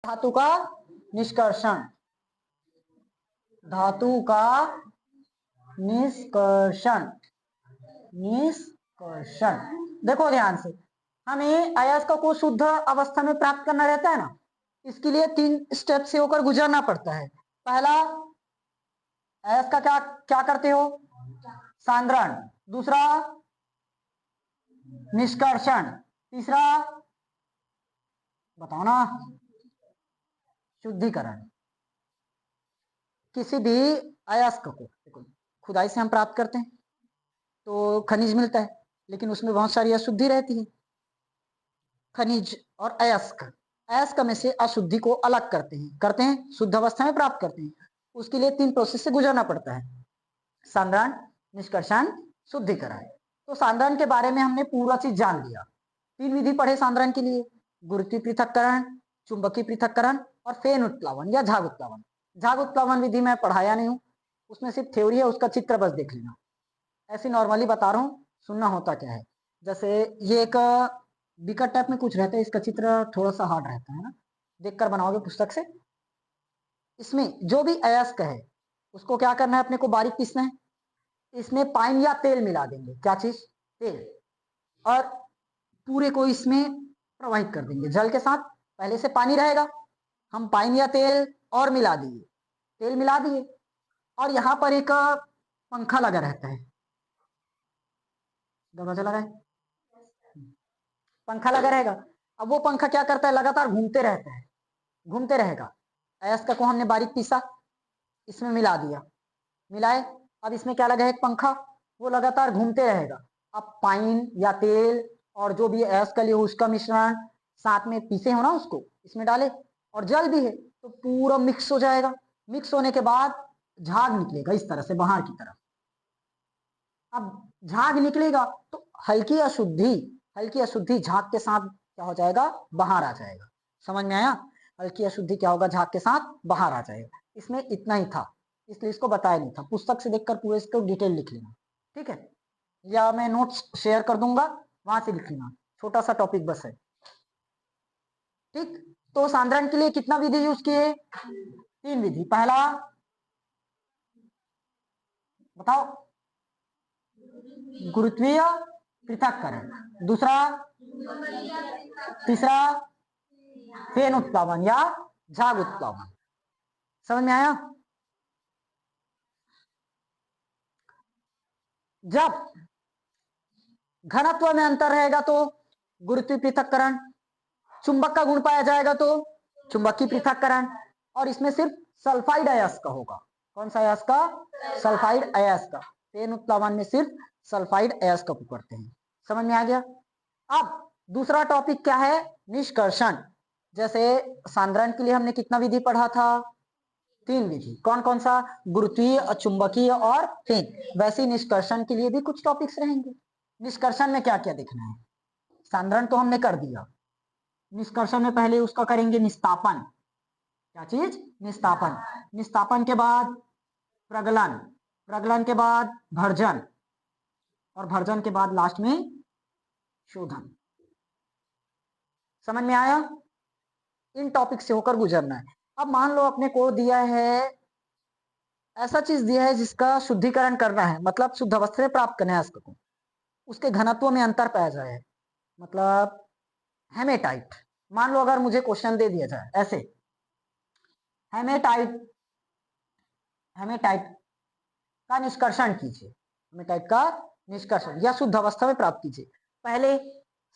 धातु का निष्कर्षण, धातु का निष्कर्षण, निष्कर्षण। देखो ध्यान से, हमें अयस्क को शुद्ध अवस्था में प्राप्त करना रहता है ना, इसके लिए 3 स्टेप से होकर गुजरना पड़ता है। पहला, अयस्क का क्या क्या करते हो, सांद्रण। दूसरा, निष्कर्षण। तीसरा, बताओ ना, शुद्धिकरण। किसी भी अयस्क को खुदाई से हम प्राप्त करते हैं तो खनिज मिलता है, लेकिन उसमें बहुत सारी अशुद्धि रहती है। खनिज और अयस्क, अयस्क में से अशुद्धि को अलग करते हैं शुद्ध अवस्था में प्राप्त करते हैं। उसके लिए 3 प्रोसेस से गुजरना पड़ता है, सांद्रण, निष्कर्षण, शुद्धिकरण। तो सांद्रण के बारे में हमने पूरा चीज जान लिया। 3 विधि पढ़े सांद्रण के लिए, गुरुत्वीय पृथक्करण, चुंबकीय पृथक्करण और फेन उत्प्लावन या झाग उत्प्लावन। झाग उत्प्लावन विधि मैं पढ़ाया नहीं हूँ, उसमें सिर्फ थ्योरी है, उसका चित्र बस देख लेना। ऐसे नॉर्मली बता रहा हूँ, सुनना होता क्या है। जैसे ये एक बिकर टाइप में कुछ रहता है, इसका चित्र थोड़ा सा हार्ड रहता है ना, देखकर बनाओगे पुस्तक से। इसमें जो भी अयस्क है उसको क्या करना है, अपने को बारीक पीसना है। इसमें पानी या तेल मिला देंगे, क्या चीज, तेल, और पूरे को इसमें प्रवाहित कर देंगे जल के साथ। पहले से पानी रहेगा, हम पानी या तेल और मिला दिए, तेल मिला दिए, और यहाँ पर एक पंखा लगा रहता है, दरवाजा लगा है, पंखा लगा रहेगा। अब वो पंखा क्या करता है, लगातार घूमते रहता है, घूमते रहेगा। अयस्क को हमने बारीक पीसा, इसमें मिला दिया, मिलाए, अब इसमें क्या लगा है, एक पंखा, वो लगातार घूमते रहेगा। अब पाइन या तेल और जो भी अयस्क लिए उसका मिश्रण साथ में पीसे हो ना, उसको इसमें डाले, और जल भी है तो पूरा मिक्स हो जाएगा। मिक्स होने के बाद झाग निकलेगा इस तरह से बाहर की तरफ। अब झाग निकलेगा तो हल्की अशुद्धि, हल्की अशुद्धि झाग के साथ क्या हो जाएगा, बाहर आ जाएगा। समझ में आया, हल्की अशुद्धि क्या होगा, झाग के साथ बाहर आ जाएगा। इसमें इतना ही था, इसलिए इसको बताया नहीं था, पुस्तक से देखकर पूरे इसको डिटेल लिख लेना, ठीक है, या मैं नोट्स शेयर कर दूंगा, वहां से लिख लेना, छोटा सा टॉपिक बस है, ठीक। तो सांद्रण के लिए कितना विधि यूज किए, 3 विधि। पहला बताओ, गुरुत्वीय पृथक्करण। दूसरा, तीसरा, फेन उत्प्लावन या झाग उत्प्लावन। समझ में आया। जब घनत्व में अंतर रहेगा तो गुरुत्वीय पृथक्करण, चुंबक का गुण पाया जाएगा तो चुंबकीय पृथक्करण, और इसमें सिर्फ सल्फाइड अयस्क होगा। कौन सा अयस्क, सल्फाइड अयस्क। फेन उत्प्लावन में सिर्फ सल्फाइड अयस्क को करते हैं। समझ में आ गया। अब दूसरा टॉपिक क्या है, निष्कर्षण। जैसे सांद्रण के लिए हमने कितना विधि पढ़ा था, 3 विधि। कौन कौन सा, गुरुत्वीय, चुंबकीय और फेन। वैसे निष्कर्षण के लिए भी कुछ टॉपिक्स रहेंगे। निष्कर्षण में क्या क्या देखना है, सांद्रण तो हमने कर दिया, निष्कर्षण में पहले उसका करेंगे निस्तापन। क्या चीज, निस्तापन। निस्तापन के बाद प्रगलन, प्रगलन के बाद भर्जन, और भर्जन के बाद लास्ट में शोधन। समझ में आया। इन टॉपिक से होकर गुजरना है। अब मान लो अपने को दिया है, ऐसा चीज दिया है जिसका शुद्धिकरण करना है, मतलब शुद्ध अवस्था में प्राप्त करना है अयस्क को, उसके घनत्व में अंतर पाया जाए, मतलब हेमेटाइट। मान लो अगर मुझे क्वेश्चन दे दिया जाए ऐसे, हेमेटाइट, हेमेटाइट का निष्कर्षण कीजिए, हेमेटाइट का निष्कर्षण या शुद्ध अवस्था में प्राप्त कीजिए। पहले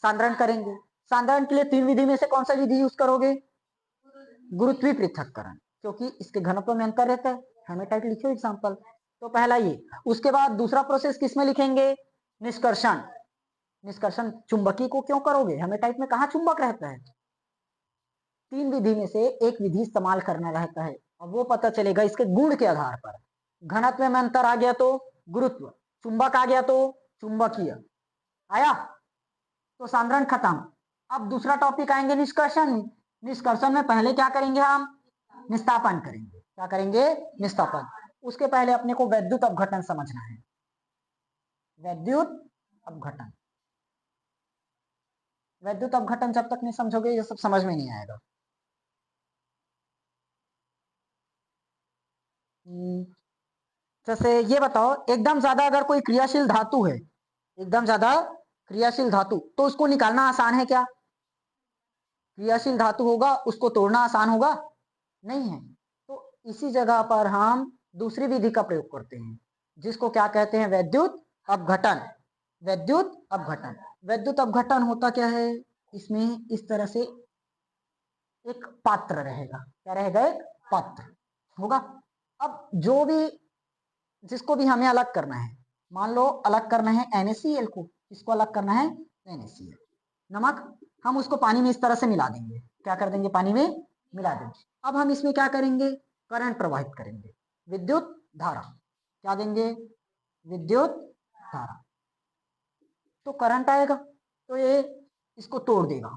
सांद्रण करेंगे, सांद्रण के लिए 3 विधि में से कौन सा विधि यूज करोगे, गुरुत्वीय पृथक्करण, क्योंकि इसके घनत्व में अंतर रहता है। हेमेटाइट लिखो एग्जांपल, तो पहला ये। उसके बाद दूसरा प्रोसेस किसमें लिखेंगे, निष्कर्षण। निष्कर्षण चुंबकीय को क्यों करोगे, हेमेटाइट में कहाँ चुंबक रहता है। 3 विधि में से एक विधि इस्तेमाल करना रहता है, और वो पता चलेगा इसके गुण के आधार पर। घनत्व में अंतर आ गया तो गुरुत्व, चुंबक आ गया तो चुंबकीय आया, तो सांद्रण खत्म। अब दूसरा टॉपिक आएंगे निष्कर्षण में। निष्कर्षण में पहले क्या करेंगे, हम निस्तापन करेंगे। क्या करेंगे, निस्तापन। उसके पहले अपने को वैद्युत अपघटन समझना है, वैद्युत अपघटन। वैद्युत अपघटन जब तक नहीं समझोगे ये सब समझ में नहीं आएगा। जैसे ये बताओ, एकदम ज्यादा अगर कोई क्रियाशील धातु है, एकदम ज्यादा क्रियाशील धातु, तो उसको निकालना आसान है क्या? क्रियाशील धातु होगा, उसको तोड़ना आसान होगा? नहीं है। तो इसी जगह पर हम दूसरी विधि का प्रयोग करते हैं, जिसको क्या कहते हैं? वैद्युत अपघटन। वैद्युत अपघटन। वैद्युत अपघटन होता क्या है? इसमें इस तरह से एक पात्र रहेगा। क्या रहेगा? एक पात्र होगा। अब जो भी, जिसको भी हमें अलग करना है, मान लो अलग करना है NaCl को। किसको अलग करना है? NaCl। नमक हम उसको पानी में इस तरह से मिला देंगे। क्या कर देंगे? पानी में मिला देंगे। अब हम इसमें क्या करेंगे? करंट प्रवाहित करेंगे, विद्युत धारा। क्या देंगे? विद्युत धारा। तो करंट आएगा, तो ये इसको तोड़ देगा।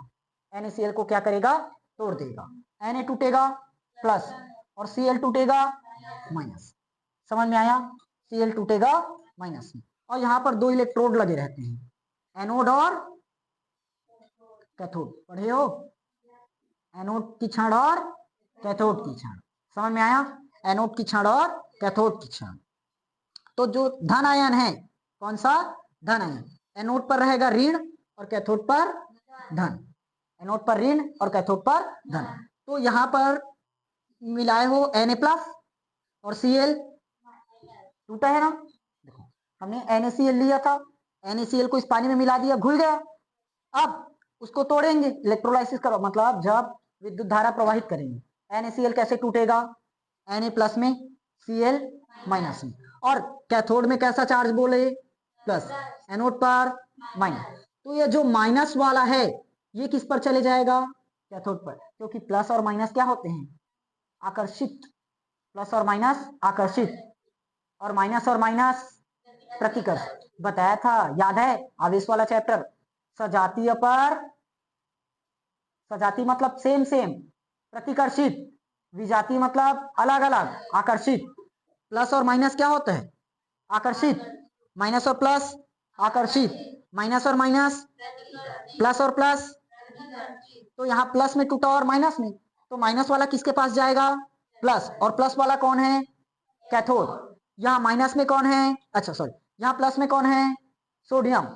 NaCl को क्या करेगा? तोड़ देगा। Na टूटेगा प्लस, और Cl टूटेगा माइनस। समझ में आया? Cl टूटेगा माइनस में, और यहाँ पर दो इलेक्ट्रोड लगे रहते हैं, एनोड और कैथोड। पढ़े हो? एनोड की क्षण और कैथोड की क्षण। समझ में आया? एनोड की क्षण और कैथोड की क्षण। तो जो धन आयन है, कौन सा? धन आयन, एनोड पर रहेगा ऋण और कैथोड पर धन। एनोड पर ऋण और कैथोड पर धन। तो यहाँ पर मिलाए हो Na प्लस और Cl टूटा है ना। देखो, हमने NaCl लिया था, NaCl को इस पानी में मिला दिया, घुल गया। अब उसको तोड़ेंगे, इलेक्ट्रोलाइसिस करो, मतलब जब विद्युत धारा प्रवाहित करेंगे। NaCl कैसे टूटेगा? Na प्लस में, Cl माइनस में। और कैथोड में कैसा चार्ज बोले? प्लस। एनोड पर माइनस। तो ये जो माइनस वाला है, ये किस पर चले जाएगा? कैथोड पर, क्योंकि प्लस और माइनस क्या होते हैं? आकर्षित। प्लस और माइनस आकर्षित, और माइनस और माइनस प्रतिकर्ष। बताया था, याद है? आवेश वाला चैप्टर। सजातीय पर, सजाती मतलब सेम सेम, प्रतिकर्षित। विजातीय मतलब अलग अलग, आकर्षित। प्लस और माइनस क्या होता है? आकर्षित। माइनस और प्लस आकर्षित। माइनस और माइनस, प्लस और प्लस। तो यहाँ प्लस में टूटा और माइनस में, तो माइनस वाला किसके पास जाएगा? प्लस। और प्लस वाला कौन है? कैथोड। यहाँ माइनस में कौन है? अच्छा सॉरी, यहाँ प्लस में कौन है? सोडियम।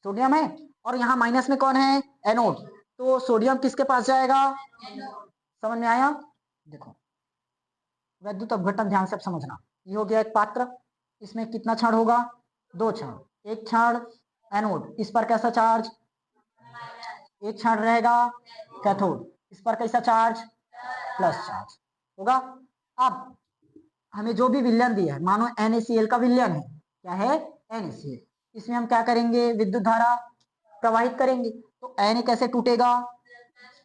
सोडियम है। और यहाँ माइनस में कौन है? एनोड। तो सोडियम किसके पास जाएगा? समझ में आया? देखो, वैद्युत अपघटन ध्यान से समझना। ये हो गया एक पात्र, इसमें कितना क्षण होगा? 2 क्षण। एक क्षण एनोड, इस पर कैसा चार्ज? एक क्षण रहेगा कैथोड, इस पर कैसा चार्ज? प्लस चार्ज होगा। अब हमें जो भी विलयन दिया है, मानो NaCl का विलयन है। क्या है? NaCl। इसमें हम क्या करेंगे? विद्युत धारा प्रवाहित करेंगे। तो Na कैसे टूटेगा?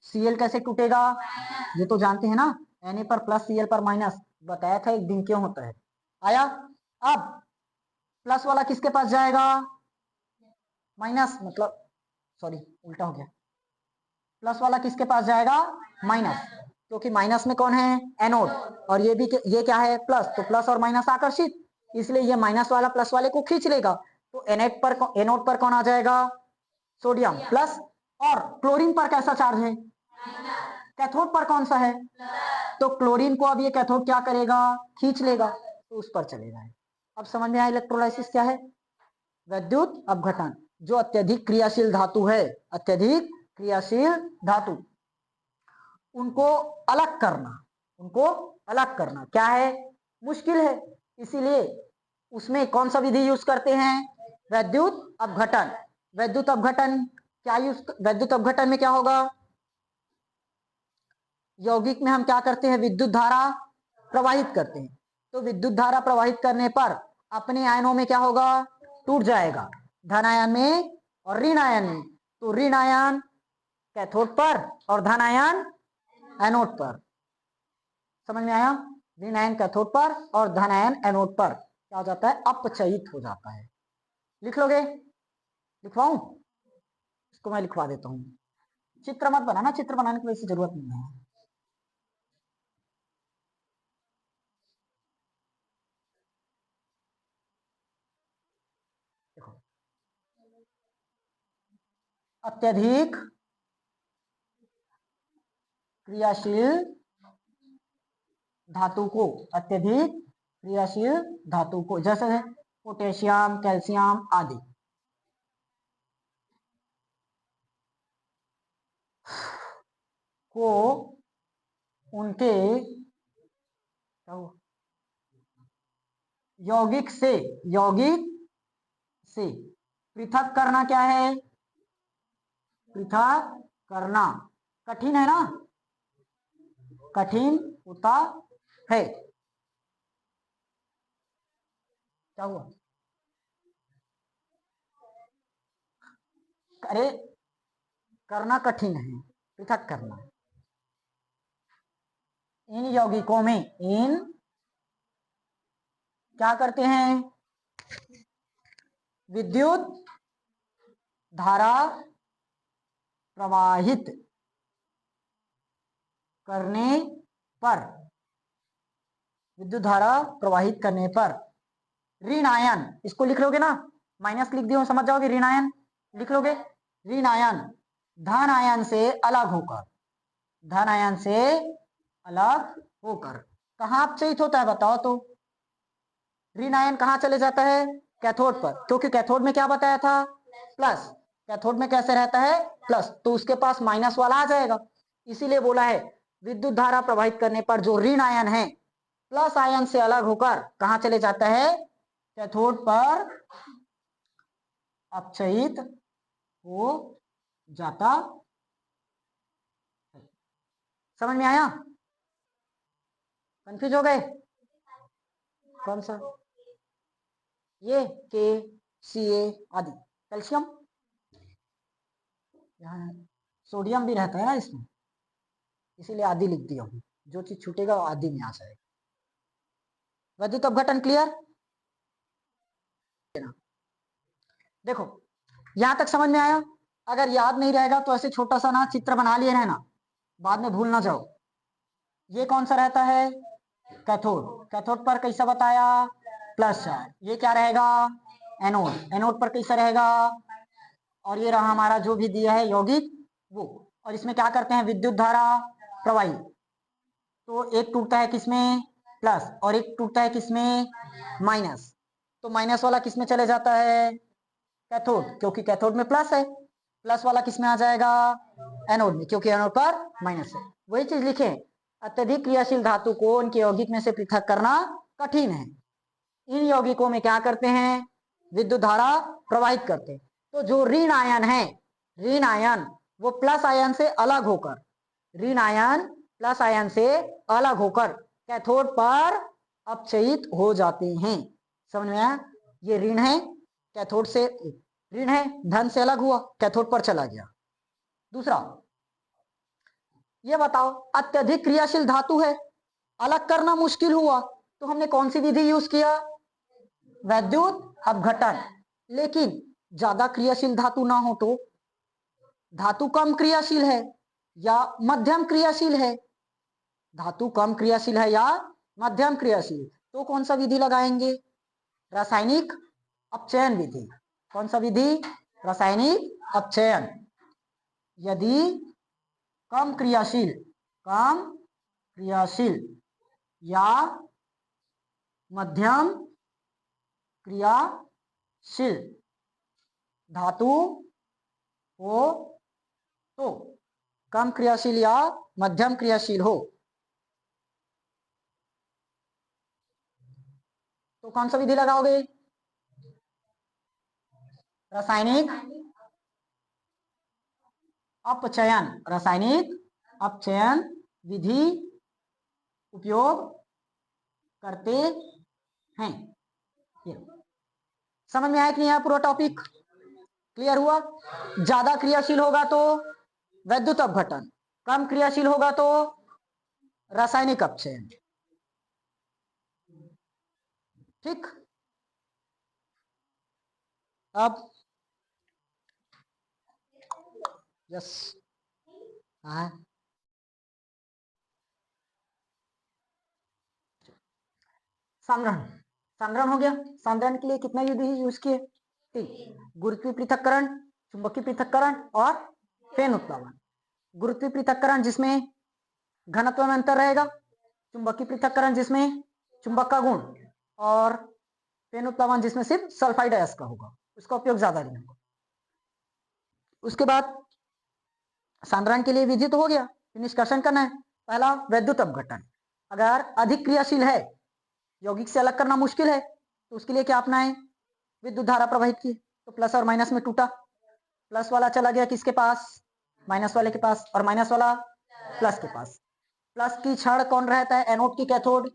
Cl कैसे टूटेगा? ये तो जानते हैं ना, Na पर प्लस, Cl पर माइनस। बताया था एक दिन क्यों होता है। आया? अब प्लस वाला किसके पास जाएगा? माइनस, मतलब सॉरी उल्टा हो गया। प्लस वाला किसके पास जाएगा? माइनस, क्योंकि माइनस में कौन है? एनोड। और ये भी, ये क्या है? प्लस। तो प्लस और माइनस आकर्षित, इसलिए ये माइनस वाला प्लस वाले को खींच लेगा। तो एनोड पर कौन आ जाएगा? Sodium plus. और क्लोरीन पर कैसा चार्ज है? कैथोड पर कौन सा है? तो क्लोरीन को अब ये कैथोड क्या करेगा? खींच लेगा, तो उस पर चलेगा। अब समझ में आया इलेक्ट्रोलाइसिस क्या है? वैद्युत अपघटन। जो अत्यधिक क्रियाशील धातु है, अत्यधिक क्रियाशील धातु, उनको अलग करना, उनको अलग करना क्या है? मुश्किल है। इसीलिए उसमें कौन सा विधि यूज करते हैं? वैद्युत अपघटन। वैद्युत अपघटन क्या यूज, वैद्युत अपघटन में क्या होगा? यौगिक में हम क्या करते हैं? विद्युत धारा प्रवाहित करते हैं। तो विद्युत धारा प्रवाहित करने पर अपने आयनों में क्या होगा? टूट जाएगा, धन आयन में और ऋण आयन में। तो ऋण आयन कैथोड पर और धन आयन एनोड पर। समझ में आया? ऋण आयन कैथोड पर और धन आयन एनोड पर क्या हो जाता है? अपचयित हो जाता है। लिख लोगे? लिखवाऊं? इसको मैं लिखवा देता हूं। चित्र मत बनाना, चित्र बनाने की वैसी जरूरत नहीं है। देखो, अत्यधिक क्रियाशील धातु को, अत्यधिक क्रियाशील धातु को, जैसे है पोटेशियम, कैल्शियम आदि, को उनके यौगिक से पृथक करना क्या है? पृथक करना कठिन है ना, कठिन होता है। क्या हुआ? अरे करना कठिन है, पृथक करना। इन यौगिकों में क्या करते हैं? विद्युत धारा प्रवाहित करने पर, विद्युत धारा प्रवाहित करने पर ऋण आयन, इसको लिख लोगे ना, माइनस लिख दियो समझ जाओगे, ऋण आयन लिख लोगे। ऋण आयन धन आयन से अलग होकर, धन आयन से अलग होकर कहाँ अपचयित होता है बताओ तो? ऋण आयन कहाँ चले जाता है? कैथोड पर, क्योंकि कैथोड में क्या बताया था? प्लस। कैथोड में कैसे रहता है? प्लस, तो उसके पास माइनस वाला आ जाएगा। इसीलिए बोला है विद्युत धारा प्रवाहित करने पर जो ऋण आयन है प्लस आयन से अलग होकर कहाँ चले जाता है? कैथोड पर अपचयित हो जाता। समझ में आया? कंफ्यूज हो गए? कौन सा? ये के सी ए आदि, कैल्शियम, यहाँ सोडियम भी रहता है ना इसमें, इसीलिए आदि लिख दिया हूँ, जो चीज छूटेगा वो आदि में आ जाएगा। विद्युत अपघटन क्लियर? देखो यहां तक समझ में आया? अगर याद नहीं रहेगा तो ऐसे छोटा सा ना चित्र बना लिए रहना, बाद में भूल ना जाओ। ये कौन सा रहता है? कैथोड। कैथोड पर कैसा बताया? Plus charge. ये क्या रहेगा? एनोड। एनोड पर कैसा रहेगा? और ये रहा हमारा जो भी दिया है यौगिक वो, और इसमें क्या करते हैं? विद्युत धारा प्रवाहित। तो एक टूटता है किसमें? प्लस, और एक टूटता है किसमें? माइनस। तो माइनस वाला किसमें चले जाता है? कैथोड, क्योंकि कैथोड में प्लस है। प्लस वाला किसमें आ जाएगा? एनोड में, क्योंकि एनोड पर माइनस है। वही चीज लिखे, अत्यधिक क्रियाशील धातु को उनके यौगिक में से पृथक करना कठिन है। इन यौगिकों में क्या करते हैं? विद्युत धारा प्रवाहित करते हैं। तो जो ऋण आयन है, ऋण आयन वो प्लस आयन से अलग होकर, ऋण आयन प्लस आयन से अलग होकर कैथोड पर अपचयित हो जाते हैं। समझ में आया? ये ऋण है, कैथोड से ऋण है, धन से अलग हुआ, कैथोड पर चला गया। दूसरा ये बताओ, अत्यधिक क्रियाशील धातु है, अलग करना मुश्किल हुआ, तो हमने कौन सी विधि यूज किया? विद्युत अपघटन। लेकिन ज्यादा क्रियाशील धातु ना हो तो, धातु कम क्रियाशील है या मध्यम क्रियाशील है, धातु कम क्रियाशील है या मध्यम क्रियाशील, तो कौन सा विधि लगाएंगे? रासायनिक अपचयन विधि। कौन सा विधि? रासायनिक अपचयन। यदि कम क्रियाशील या मध्यम क्रियाशील धातु हो, तो कम क्रियाशील या मध्यम क्रियाशील हो तो कौन सा विधि लगाओगे? रासायनिक अपचयन। रासायनिक अपचयन विधि उपयोग करते हैं। समझ में आया कि नहीं आया? पूरा टॉपिक क्लियर हुआ? ज्यादा क्रियाशील होगा तो विद्युत अपघटन, कम क्रियाशील होगा तो रासायनिक अपचयन। ठीक, अब यस, हाँ संग्रहण। संग्रहण हो गया। संग्रहण के लिए कितना विधि यूज किए? ठीक, गुरुत्वीय पृथक्करण, चुंबकीय पृथक्करण और फेन उत्प्लावन। गुरुत्वीय पृथक्करण जिसमें घनत्व में अंतर रहेगा, चुंबकीय पृथक्करण जिसमें चुंबक का गुण और पेनोप्लावन जिसमें सिर्फ सल्फाइड आयस का होगा, उसका उपयोग ज्यादा नहीं होगा। उसके बाद सांद्रण के लिए विधि तो हो गया, निष्कर्षण करना है। पहला वैद्युत अपघटन, अगर अधिक क्रियाशील है, यौगिक से अलग करना मुश्किल है, तो उसके लिए क्या अपनाएं, विद्युत धारा प्रवाहित की, तो प्लस और माइनस में टूटा, प्लस वाला चला गया किसके पास, माइनस वाले के पास, और माइनस वाला प्लस के पास। प्लस की क्षण कौन रहता है, एनोड की कैथोड,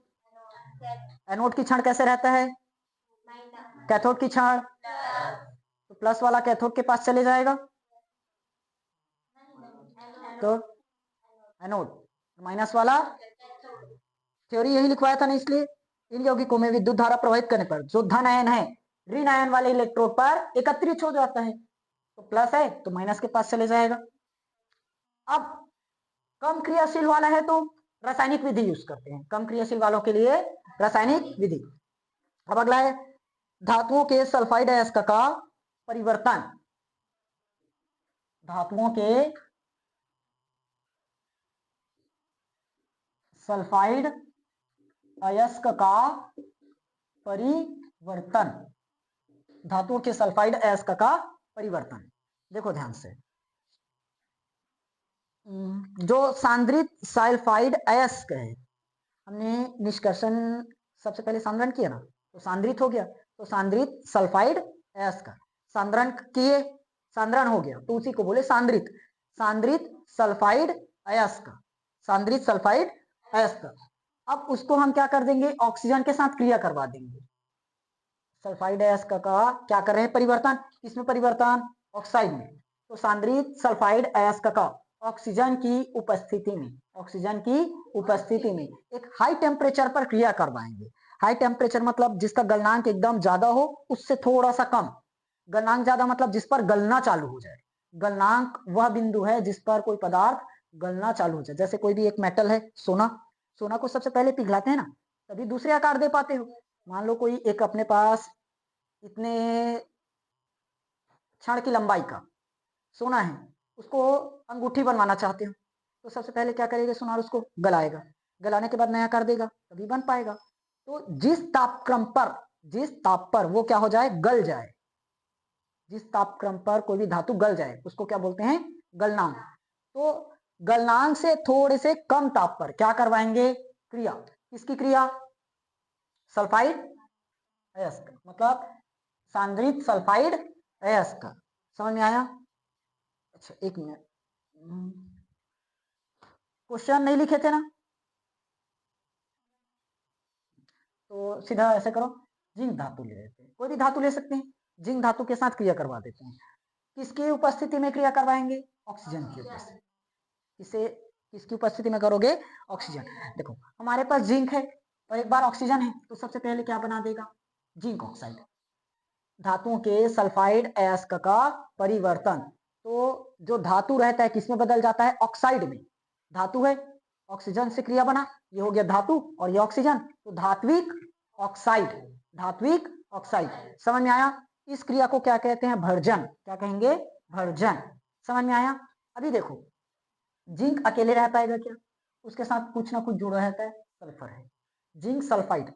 एनोड की क्षण कैसे रहता है, कैथोड की क्षण, तो प्लस वाला कैथोड के पास चले जाएगा, तो एनोड, माइनस वाला, थ्योरी यही लिखवाया था ना, इसलिए इन यौगिकों में विद्युत धारा प्रवाहित करने पर जो धन आयन है ऋण आयन वाले इलेक्ट्रोड पर एकत्रित हो जाता है, तो प्लस है तो माइनस के पास चले जाएगा। अब कम क्रियाशील वाला है तो रासायनिक विधि यूज करते हैं, कम क्रियाशील वालों के लिए रासायनिक विधि। अब अगला है धातुओं के सल्फाइड अयस्क का परिवर्तन, धातुओं के सल्फाइड अयस्क का परिवर्तन, धातुओं के सल्फाइड अयस्क का परिवर्तन। देखो ध्यान से, जो सांद्रित सल्फाइड अयस्क है, हमने निष्कर्षण सबसे पहले सांद्रण किया ना, तो सांद्रित हो गया, तो सांद्रित सल्फाइड अयस्क, सांद्रण किए, सांद्रण हो गया, तो उसी को बोले सांद्रित, सांद्रित सल्फाइड अयस्क, सांद्रित सल्फाइड अयस्क। अब उसको हम क्या कर देंगे, ऑक्सीजन के साथ क्रिया करवा देंगे। सल्फाइड अयस्क का क्या कर रहे हैं, परिवर्तन, किसमें परिवर्तन, ऑक्साइड में, तो सांद्रित सल्फाइड अयस्क का ऑक्सीजन की उपस्थिति में, ऑक्सीजन की उपस्थिति में एक हाई टेम्परेचर पर क्रिया करवाएंगे। हाई टेम्परेचर मतलब जिसका गलनांक एकदम ज्यादा हो, उससे थोड़ा सा कम, गलनांक ज्यादा मतलब जिस पर गलना चालू हो जाए, गलनांक वह बिंदु है जिस पर कोई पदार्थ गलना चालू हो जाए। जैसे कोई भी एक मेटल है, सोना, सोना को सबसे पहले पिघलाते हैं ना, तभी दूसरे आकार दे पाते हो। मान लो कोई एक अपने पास इतने क्षण की लंबाई का सोना है, उसको अंगूठी बनवाना चाहते हो, तो सबसे पहले क्या करेगा, सुनार उसको गलाएगा, गलाने के बाद नया कर देगा, तभी बन पाएगा। तो जिस तापक्रम पर, जिस ताप पर वो क्या हो जाए, गल जाए, जिस तापक्रम पर कोई भी धातु गल जाए उसको क्या बोलते हैं, गलनांक। तो गलनांक से थोड़े से कम ताप पर क्या करवाएंगे, क्रिया, किसकी क्रिया, सल्फाइड अयस्क, मतलब सांद्रित सल्फाइड अयस्क। समझ में आया? अच्छा एक मिनट, क्वेश्चन नहीं लिखे थे ना, तो सीधा ऐसे करो, जिंक धातु ले लेते हैं, कोई भी धातु ले सकते हैं, जिंक धातु के साथ क्रिया करवा देते हैं। किसकी उपस्थिति में क्रिया करवाएंगे, ऑक्सीजन की उपस्थिति, किसे, किसकी उपस्थिति में करोगे, ऑक्सीजन। देखो हमारे पास जिंक है और एक बार ऑक्सीजन है, तो सबसे पहले क्या बना देगा, जिंक ऑक्साइड। धातुओं के सल्फाइड अयस्क का परिवर्तन, तो जो धातु रहता है किसमें बदल जाता है, ऑक्साइड में, धातु है, ऑक्सीजन से क्रिया बना, ये हो गया धातु और ये ऑक्सीजन, तो धात्विक ऑक्साइड, धात्विक ऑक्साइड। समझ में आया? इस क्रिया को क्या कहते हैं, भर्जन, क्या कहेंगे, भर्जन। समझ में आया? अभी देखो जिंक अकेले रह पाएगा क्या, उसके साथ कुछ ना कुछ जुड़ा रहता है, सल्फर है, जिंक सल्फाइड,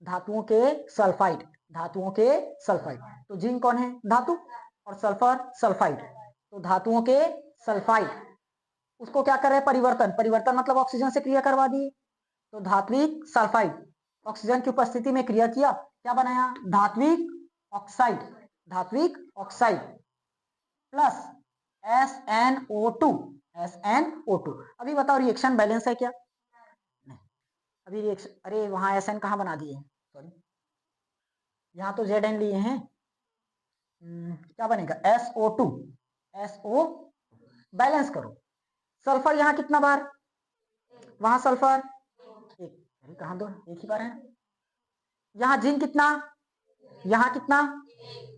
धातुओं के सल्फाइड, धातुओं के सल्फाइड, तो जिंक कौन है, धातु, और सल्फर सल्फाइड, तो धातुओं के सल्फाइड, उसको क्या कर रहे हैं, परिवर्तन, परिवर्तन मतलब ऑक्सीजन से क्रिया करवा दिए, तो धात्विक सल्फाइड, ऑक्सीजन की उपस्थिति में क्रिया किया, क्या बनाया, धात्विक ऑक्साइड, धात्विक ऑक्साइड प्लस SnO2, SnO2। अभी बताओ रिएक्शन बैलेंस है क्या, नहीं, अभी रिएक्शन, अरे वहां SN कहाँ बना दिए, सॉरी, यहाँ तो Zn लिए हैं, क्या बनेगा, SO2, SO, बैलेंस करो, सल्फर यहाँ कितना बार, वहां सल्फर एक, अरे कहाँ, दो, एक ही बार है, यहाँ जिंक कितना, यहाँ कितना,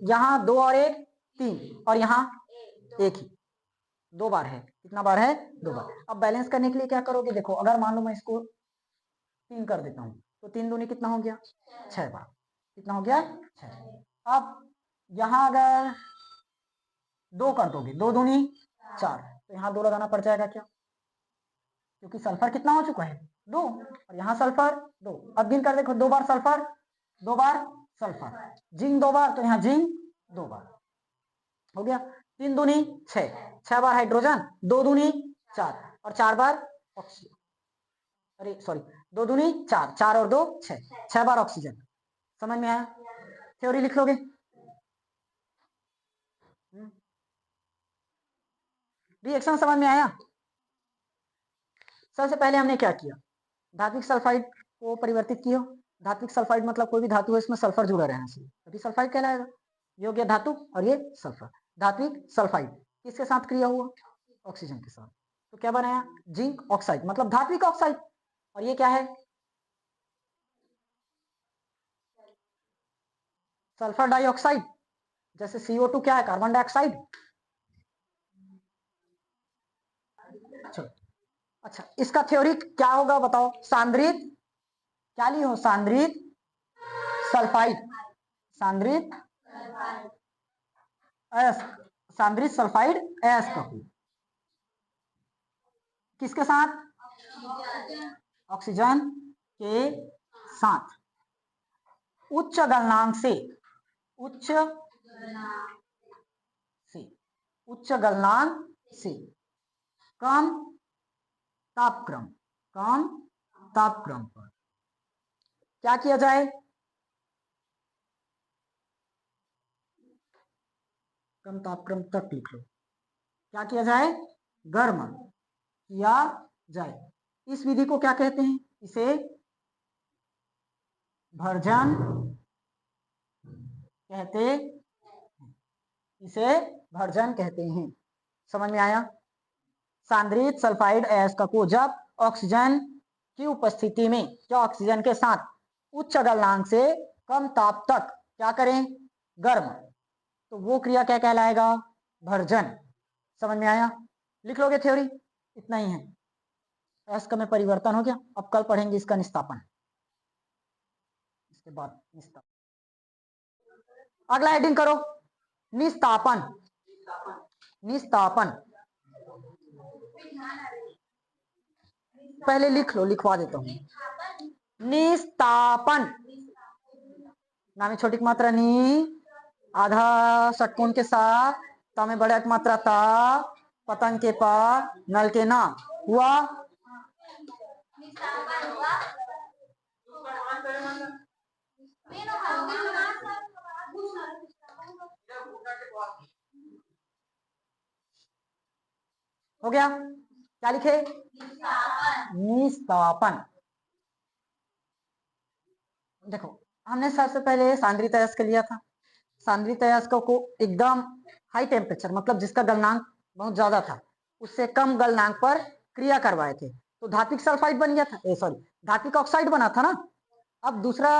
यहाँ दो और एक तीन, और यहाँ एक ही, दो बार है, कितना बार है, दो बार। अब बैलेंस करने के लिए क्या करोगे, देखो अगर मान लो मैं इसको 3 कर देता हूँ, तो 3 दूनी कितना हो गया, 6 बार, कितना हो गया, 6। अब यहाँ अगर 2 कर दोगे, 2 दूनी 4, तो यहाँ 2 लगाना पड़ जाएगा क्या, क्योंकि सल्फर कितना हो चुका है, 2, और यहाँ सल्फर 2। अब गिन कर देखो, 2 बार सल्फर 2 बार सल्फर, जिंक 2 बार, तो यहाँ जिंक 2 बार हो गया। 3 दूनी 6, 6 बार हाइड्रोजन, 2 दूनी 4 और 4 बार ऑक्सीजन, अरे सॉरी 2 दूनी 4, 4 और 2 6, 6 बार ऑक्सीजन। समझ में आया? थ्योरी लिख लोगे। रिएक्शन समझ में आया? सबसे पहले हमने क्या किया, धात्विक सल्फाइड को परिवर्तित किया। धात्विक सल्फाइड मतलब कोई भी धातु है इसमें सल्फर जुड़ा रहना चाहिए तभी सल्फाइड कहलाएगा। ये हो गया धातु और ये सल्फर। धात्विक सल्फाइड किसके साथ क्रिया हुआ? ऑक्सीजन के साथ। तो क्या बनाया? जिंक ऑक्साइड, मतलब धात्विक ऑक्साइड। और ये क्या है? Sulphur dioxide. जैसे CO2 क्या है? Carbon dioxide. अच्छा, इसका थ्योरी क्या होगा बताओ? सांद्रित क्या ली हो? सांद्रित सल्फाइड, सांद्रित अयस्क, सांद्रित सल्फाइड अयस्क किसके साथ? ऑक्सीजन के साथ उच्च गलनांक से, उच्च से, उच्च गलनांक से कम तापक्रम, कम तापक्रम पर क्या किया जाए? कम तापक्रम तक लिख लो। क्या किया जाए? गर्म किया जाए। इस विधि को क्या कहते हैं? इसे भर्जन कहते, इसे भर्जन कहते हैं। समझ में आया? सांद्रित सल्फाइड अयस्क को जब ऑक्सीजन की उपस्थिति में, क्या ऑक्सीजन के साथ उच्च गलनांक से कम ताप तक क्या करें? गर्म, तो वो क्रिया क्या कहलाएगा? भर्जन। समझ में आया? लिख लोगे थ्योरी, इतना ही है। अयस्क में परिवर्तन हो गया। अब कल पढ़ेंगे इसका निस्तापन, इसके बाद निस्तापन। अगला हेडिंग करो, निस्तापन। निस्तापन पहले लिख लो, लिखवा देता हूं। निस्तापन, ना में छोटी मात्रा नी, आधा षटकोण के साथ, ता में बड़ा मात्रा ता, पतंग के पा, नल के ना, हुआ हो गया। क्या लिखे? निस्तापन। देखो, हमने सबसे पहले सांद्रित अयस्क लिया था। सांद्रित अयस्क को एकदम हाई टेम्परेचर, मतलब जिसका गलनांक बहुत ज्यादा था, उससे कम गलनांक पर क्रिया करवाए थे, तो धात्विक सल्फाइड बन गया था, सॉरी धात्विक ऑक्साइड बना था ना। अब दूसरा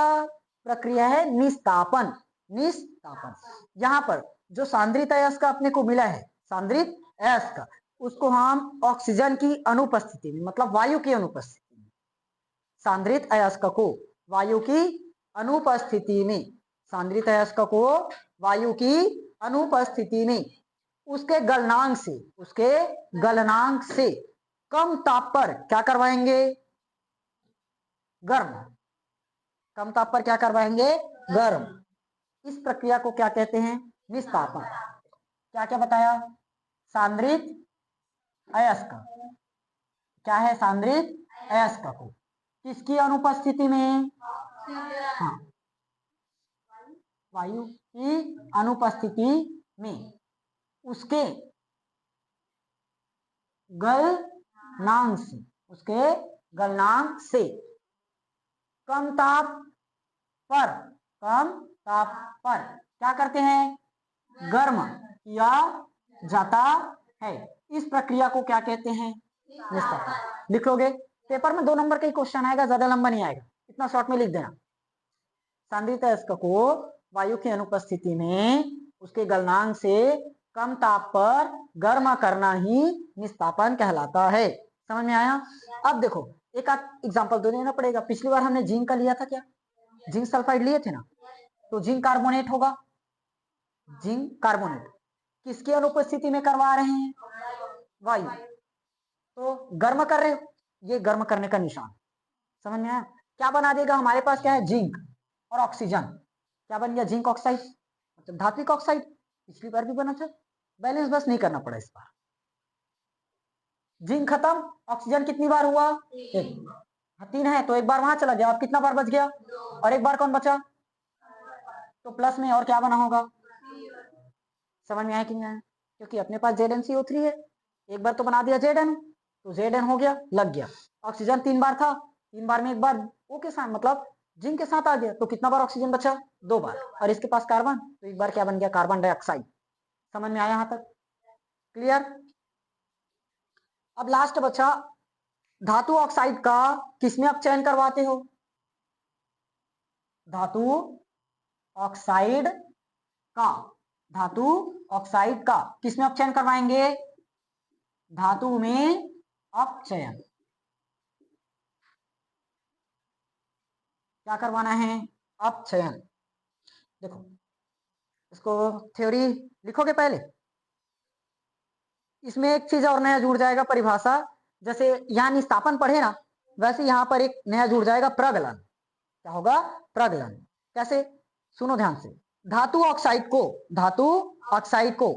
प्रक्रिया है निस्तापन। निस्तापन, यहाँ पर जो सांद्रित अयस्क अपने को मिला है, सांद्रित अयस्क, उसको हम ऑक्सीजन की अनुपस्थिति में, मतलब वायु की अनुपस्थिति में, सांद्रित अयस्क को वायु की अनुपस्थिति में, सांद्रित अयस्क को वायु की अनुपस्थिति में उसके गलनांक से, उसके गलनांक से कम ताप पर क्या करवाएंगे? गर्म। कम ताप पर क्या करवाएंगे? गर्म। इस प्रक्रिया को क्या कहते हैं? निस्तापन। क्या क्या बताया? सांद्रित अयस्क, क्या है? सांद्रित अयस्क को किसकी अनुपस्थिति में? हाँ, वायु की अनुपस्थिति में उसके गलनांक से, उसके गलनांक से कम ताप पर, कम ताप पर क्या करते हैं? गर्म किया जाता है। इस प्रक्रिया को क्या कहते हैं? निस्तापन। लिखोगे, पेपर में 2 नंबर का ही क्वेश्चन आएगा, ज्यादा लंबा नहीं आएगा, इतना शॉर्ट में लिख देना। सांद्रित अयस्क को वायु की अनुपस्थिति में उसके गलनांक से कम ताप पर गर्म करना ही निस्तापन कहलाता है। समझ में आया? अब देखो, एक आध एग्जांपल दे देना पड़ेगा। पिछली बार हमने जिंक का लिया था, क्या जिंक सल्फाइड लिए थे ना, तो जिंक कार्बोनेट होगा। जिंक कार्बोनेट किसकी अनुपस्थिति में करवा रहे हैं? वायु। तो गर्म कर रहे हो, ये गर्म करने का निशान। समझ में आया? क्या बना देगा? हमारे पास क्या है? जिंक। और ऑक्सीजन, क्या बन गया? जिंक ऑक्साइड, मतलब धात्विक ऑक्साइड। पिछली बार भी बना था, बैलेंस बस नहीं करना पड़ा इस बार। जिंक खत्म, ऑक्सीजन कितनी बार हुआ? एक। हाँ 3 है तो एक बार वहां चला गया, अब कितना बार बच गया? और एक बार कौन बचा? तो प्लस में और क्या बना होगा? समझ में आया कि नहीं आया? क्योंकि अपने पास ZnCO3 है, एक बार तो बना दिया Zn, तो Zn हो गया, लग गया। ऑक्सीजन 3 बार था, 3 बार में एक बार O के साथ मतलब जिंक के साथ आ गया, तो कितना बार ऑक्सीजन बचा? 2 बार। और इसके पास कार्बन, तो एक बार क्या बन गया? Carbon dioxide. समझ में आया यहां तक? क्लियर? अब लास्ट बचा धातु ऑक्साइड का, किसमें आप चयन करवाते हो? धातु ऑक्साइड का, धातु ऑक्साइड का किसमें अपचयन करवाएंगे? धातु में अपचयन। क्या करवाना है? अपचयन। देखो इसको थ्योरी लिखोगे पहले, इसमें एक चीज और नया जुड़ जाएगा, परिभाषा। जैसे यहाँ निस्तापन पढ़े ना, वैसे यहाँ पर एक नया जुड़ जाएगा, प्रगलन। क्या होगा? प्रगलन। कैसे? सुनो ध्यान से। धातु ऑक्साइड को, धातु ऑक्साइड को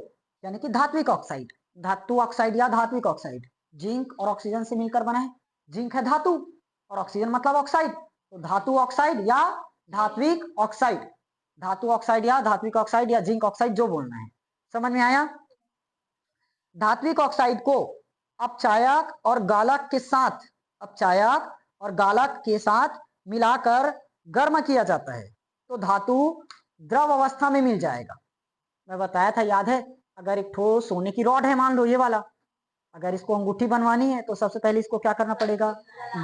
यानी कि धात्विक ऑक्साइड, धातु ऑक्साइड या धात्विक ऑक्साइड जिंक और ऑक्सीजन से मिलकर बना है। जिंक है धातु और ऑक्सीजन मतलब ऑक्साइड, तो धातु ऑक्साइड या धात्विक ऑक्साइड, धातु ऑक्साइड या धात्विक ऑक्साइड या जिंक ऑक्साइड, जो बोलना है। समझ में आया? धात्विक ऑक्साइड को अपचायक और गालक के साथ, अपचायक और गालक के साथ मिलाकर गर्म किया जाता है, तो धातु द्रव अवस्था में मिल जाएगा। मैं बताया था, याद है? अगर एक ठो सोने की रॉड है, मान लो ये वाला, अगर इसको अंगूठी बनवानी है तो सबसे पहले इसको क्या करना पड़ेगा?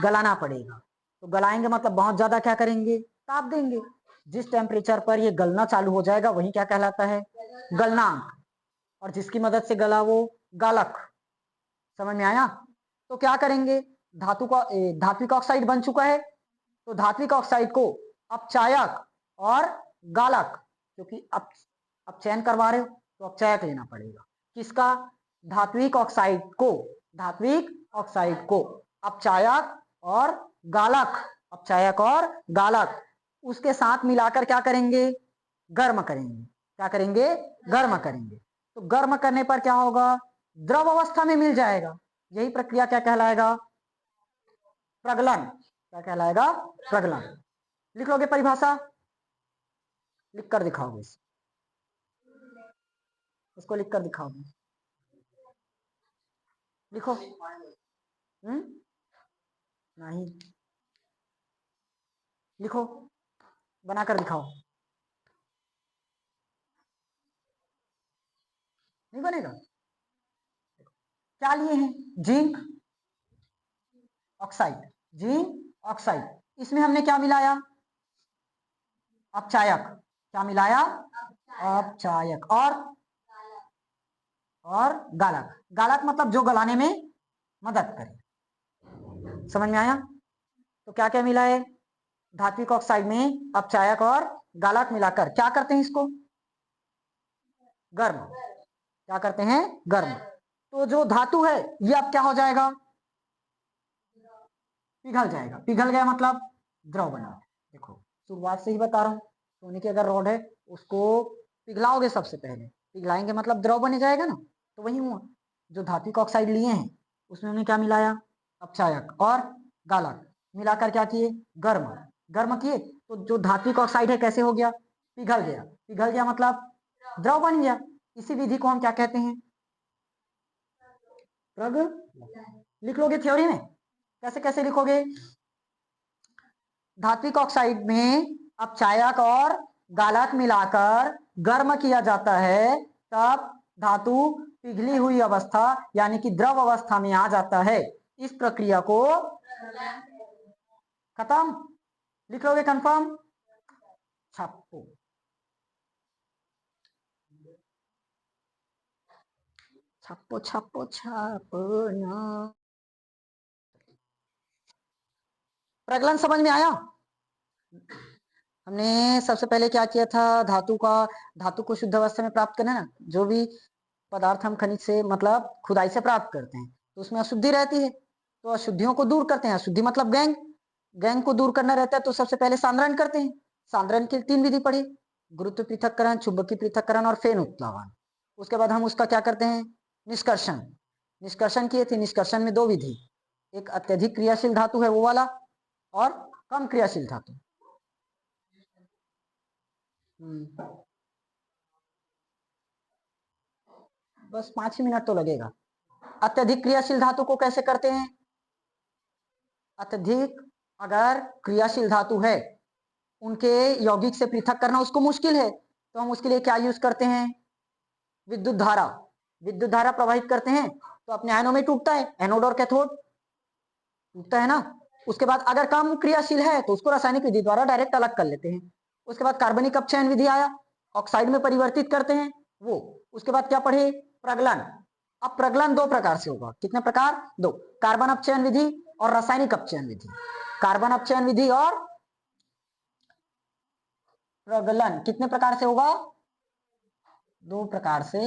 गलाना पड़ेगा। तो गलाएंगे मतलब बहुत ज्यादा क्या करेंगे? ताप देंगे। जिस टेम्परेचर पर ये गलना चालू हो जाएगा वही क्या कहलाता है? गलनांक। और जिसकी मदद से गला वो गालक। समझ में आया? तो क्या करेंगे? धातु का धात्विक ऑक्साइड बन चुका है, तो धात्विक ऑक्साइड को अपचायक और गालक, क्योंकि अपचयन करवा रहे हो तो अपचायक लेना पड़ेगा। किसका? धात्विक ऑक्साइड को, धात्विक ऑक्साइड को अपचायक और गालक, अपचायक और गालक उसके साथ मिलाकर क्या करेंगे? गर्म करेंगे। क्या करेंगे? गर्म करेंगे। तो गर्म करने पर क्या होगा? द्रव अवस्था में मिल जाएगा। यही प्रक्रिया क्या कहलाएगा? प्रगलन। क्या कहलाएगा? प्रगलन। लिख लोगे परिभाषा? लिख कर दिखाओगे? इसको लिख कर दिखाओगे? लिखो। नहीं, लिखो, बनाकर दिखाओ। नहीं बनेगा? क्या लिए हैं? जिंक ऑक्साइड, जिंक ऑक्साइड, इसमें हमने क्या मिलाया? अपचायक। क्या मिलाया? अपचायक और गालक। गालक मतलब जो गलाने में मदद करे। समझ में आया? तो क्या क्या मिला है? धात्विक ऑक्साइड में अपचायक और गालक मिलाकर क्या करते हैं? इसको गर्म। क्या करते हैं? गर्म। तो जो धातु है ये अब क्या हो जाएगा? पिघल जाएगा। पिघल गया मतलब द्रव बना। देखो शुरुआत से ही बता रहा हूँ, सोने की अगर रॉड है उसको पिघलाओगे, सबसे पहले पिघलाएंगे मतलब द्रव बन जाएगा ना। तो वही हुआ, जो धात्विक ऑक्साइड लिए हैं उसमें हमने क्या मिलाया? अपचायक और गालक मिलाकर क्या किए? गर्म। गर्म किए तो जो धात्विक ऑक्साइड है कैसे हो गया? पिघल गया। पिघल गया मतलब द्रव बन गया। इसी विधि को हम क्या कहते हैं? प्रग। लिख लोगे थ्योरी में? कैसे कैसे लिखोगे? धात्विक ऑक्साइड में अपचायक और गालक मिलाकर गर्म किया जाता है, तब धातु पिघली हुई अवस्था यानी कि द्रव अवस्था में आ जाता है। इस प्रक्रिया को खत्म। लिख लोगे कंफर्म? छापो, छापो, छापो, छापो ना। प्रगलन समझ में आया? हमने सबसे पहले क्या किया था? धातु को शुद्ध अवस्था में प्राप्त करना ना। जो भी पदार्थ हम खनिज से मतलब खुदाई से प्राप्त करते हैं तो उसमें अशुद्धि रहती है, तो अशुद्धियों को दूर करते हैं। अशुद्धि मतलब गैंग, गैंग को दूर करना रहता है तो सबसे पहले सांद्रण करते हैं। सांद्रण की 3 विधि पढ़ी, गुरुत्व पृथक्करण, चुंबकीय पृथक्करण और फेन उत्प्लावन। उसके बाद हम उसका क्या करते हैं, निष्कर्षण। निष्कर्षण किए थे, निष्कर्षण में 2 विधि, एक अत्यधिक क्रियाशील धातु है वो वाला, और कम क्रियाशील धातु। बस 5 ही मिनट तो लगेगा। अत्यधिक क्रियाशील धातु को कैसे करते हैं, अत्यधिक अगर क्रियाशील धातु है उनके यौगिक से पृथक करना उसको मुश्किल है, तो हम उसके लिए क्या यूज करते हैं, विद्युत धारा। विद्युत धारा प्रवाहित करते हैं तो अपने आयनों में टूटता है, एनोड और कैथोड टूटता है ना। उसके बाद अगर कम क्रियाशील है तो उसको रासायनिक विधि द्वारा डायरेक्ट अलग कर लेते हैं। उसके बाद कार्बनिक अपचयन विधि आया, ऑक्साइड में परिवर्तित करते हैं वो। उसके बाद क्या पढ़े, प्रगलन। अब प्रगलन 2 प्रकार से होगा, कितने प्रकार, 2, कार्बन अपचयन विधि और रासायनिक अपचयन विधि। कार्बन अपचयन विधि और प्रगलन कितने प्रकार से होगा, 2 प्रकार से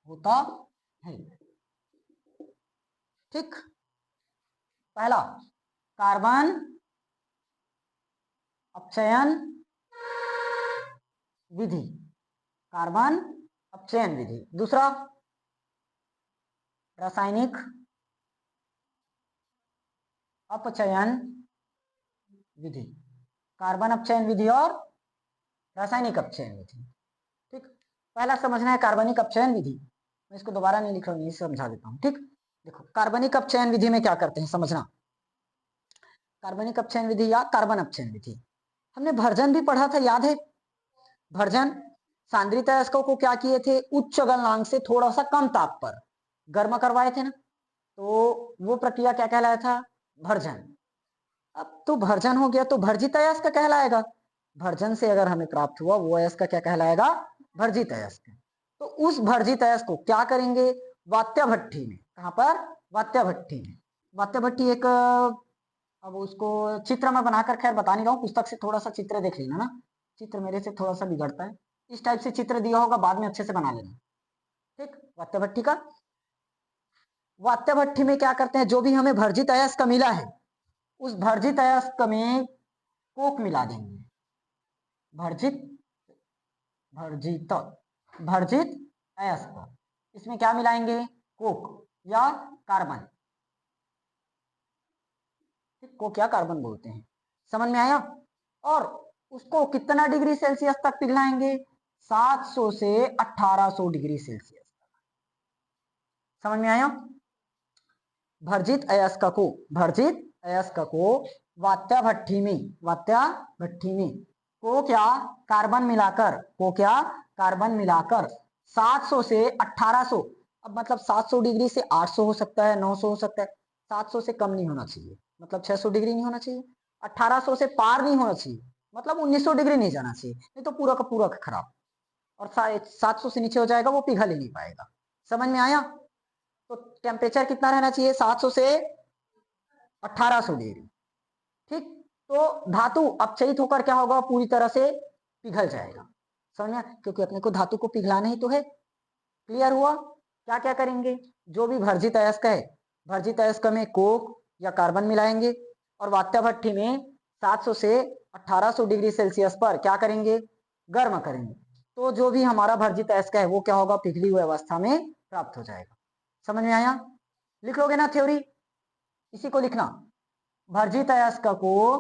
होता है। ठीक, पहला कार्बन अपचयन विधि, कार्बन अपचयन विधि। दूसरा रासायनिक अपचयन विधि, कार्बन अपचयन विधि और रासायनिक अपचयन विधि। ठीक, पहला समझना है कार्बनिक अपचयन विधि। मैं इसको दोबारा नहीं लिख रहा हूं, समझा देता हूं। ठीक, देखो कार्बनिक अपचयन विधि में क्या करते हैं समझना। कार्बनिक अपचयन विधि या कार्बन अपचयन विधि, हमने भर्जन भी पढ़ा था, याद है। भर्जन सांद्रित अयस्कों को क्या किए थे, उच्च गलनांक से थोड़ा सा कम ताप पर गर्म करवाए थे ना, तो वो प्रक्रिया क्या कहलाया था, भर्जन। अब तो भर्जन हो गया तो भर्जित अयस्क कहलाएगा। भर्जन से अगर हमें प्राप्त हुआ वो अयस्क क्या कहलाएगा, भर्जित अयस्क। तो उस भर्जित अयस्क को क्या करेंगे, वात्या भट्ठी में। कहां पर, वात्या भट्ठी में। वात्या भट्ठी एक, अब उसको चित्र में बनाकर खैर बता नहीं रहा हूँ, पुस्तक से थोड़ा सा चित्र देख लेना ना, चित्र मेरे से थोड़ा सा बिगड़ता है। इस टाइप से चित्र दिया होगा, बाद में अच्छे से बना लेना। ठीक, वात्या भट्ठी का, वात्या भट्ठी में क्या करते हैं, जो भी हमें भर्जित अयस्क मिला है उस भर्जित अयस्क में कोक मिला देंगे। भर्जित भर्जित भर्जित अयस्क, इसमें क्या मिलाएंगे, कोक या कार्बन। कोक या कार्बन बोलते हैं, समझ में आया। और उसको कितना डिग्री सेल्सियस तक पिघलाएंगे, 700 से 1800 डिग्री सेल्सियस तक। समझ में आया। भर्जित अयस्क को, भर्जित अयस्क को वात्या भट्ठी में, वात्या भट्ठी में को क्या कार्बन मिलाकर, को क्या कार्बन मिलाकर 700 से 1800, अब मतलब 700 डिग्री से 800 हो सकता है, 900 हो सकता है, 700 से कम नहीं होना चाहिए, मतलब 600 डिग्री नहीं होना चाहिए, 1800 से पार नहीं होना चाहिए, मतलब 1900 डिग्री नहीं जाना चाहिए, नहीं तो पूरा का पूरा खराब। और 700 से नीचे हो जाएगा वो पिघल ही नहीं पाएगा। समझ में आया। तो टेम्परेचर कितना रहना चाहिए, 700 से 1800 डिग्री। ठीक, तो धातु अपचयित होकर क्या होगा, पूरी तरह से पिघल जाएगा। समझ में, क्योंकि अपने को धातु को पिघलाना ही तो है। क्लियर हुआ। क्या क्या करेंगे, जो भी भर्जित अयस्क है, भर्जित अयस्क में कोक या कार्बन मिलाएंगे और वात्या भट्ठी में 700 से 1800 डिग्री सेल्सियस पर क्या करेंगे, गर्म करेंगे। तो जो भी हमारा भर्जित अयस्क है वो क्या होगा, पिघली हुई अवस्था में प्राप्त हो जाएगा। समझ में आया। लिख लोगे ना थ्योरी, इसी को लिखना। भर्जित अयस्क को,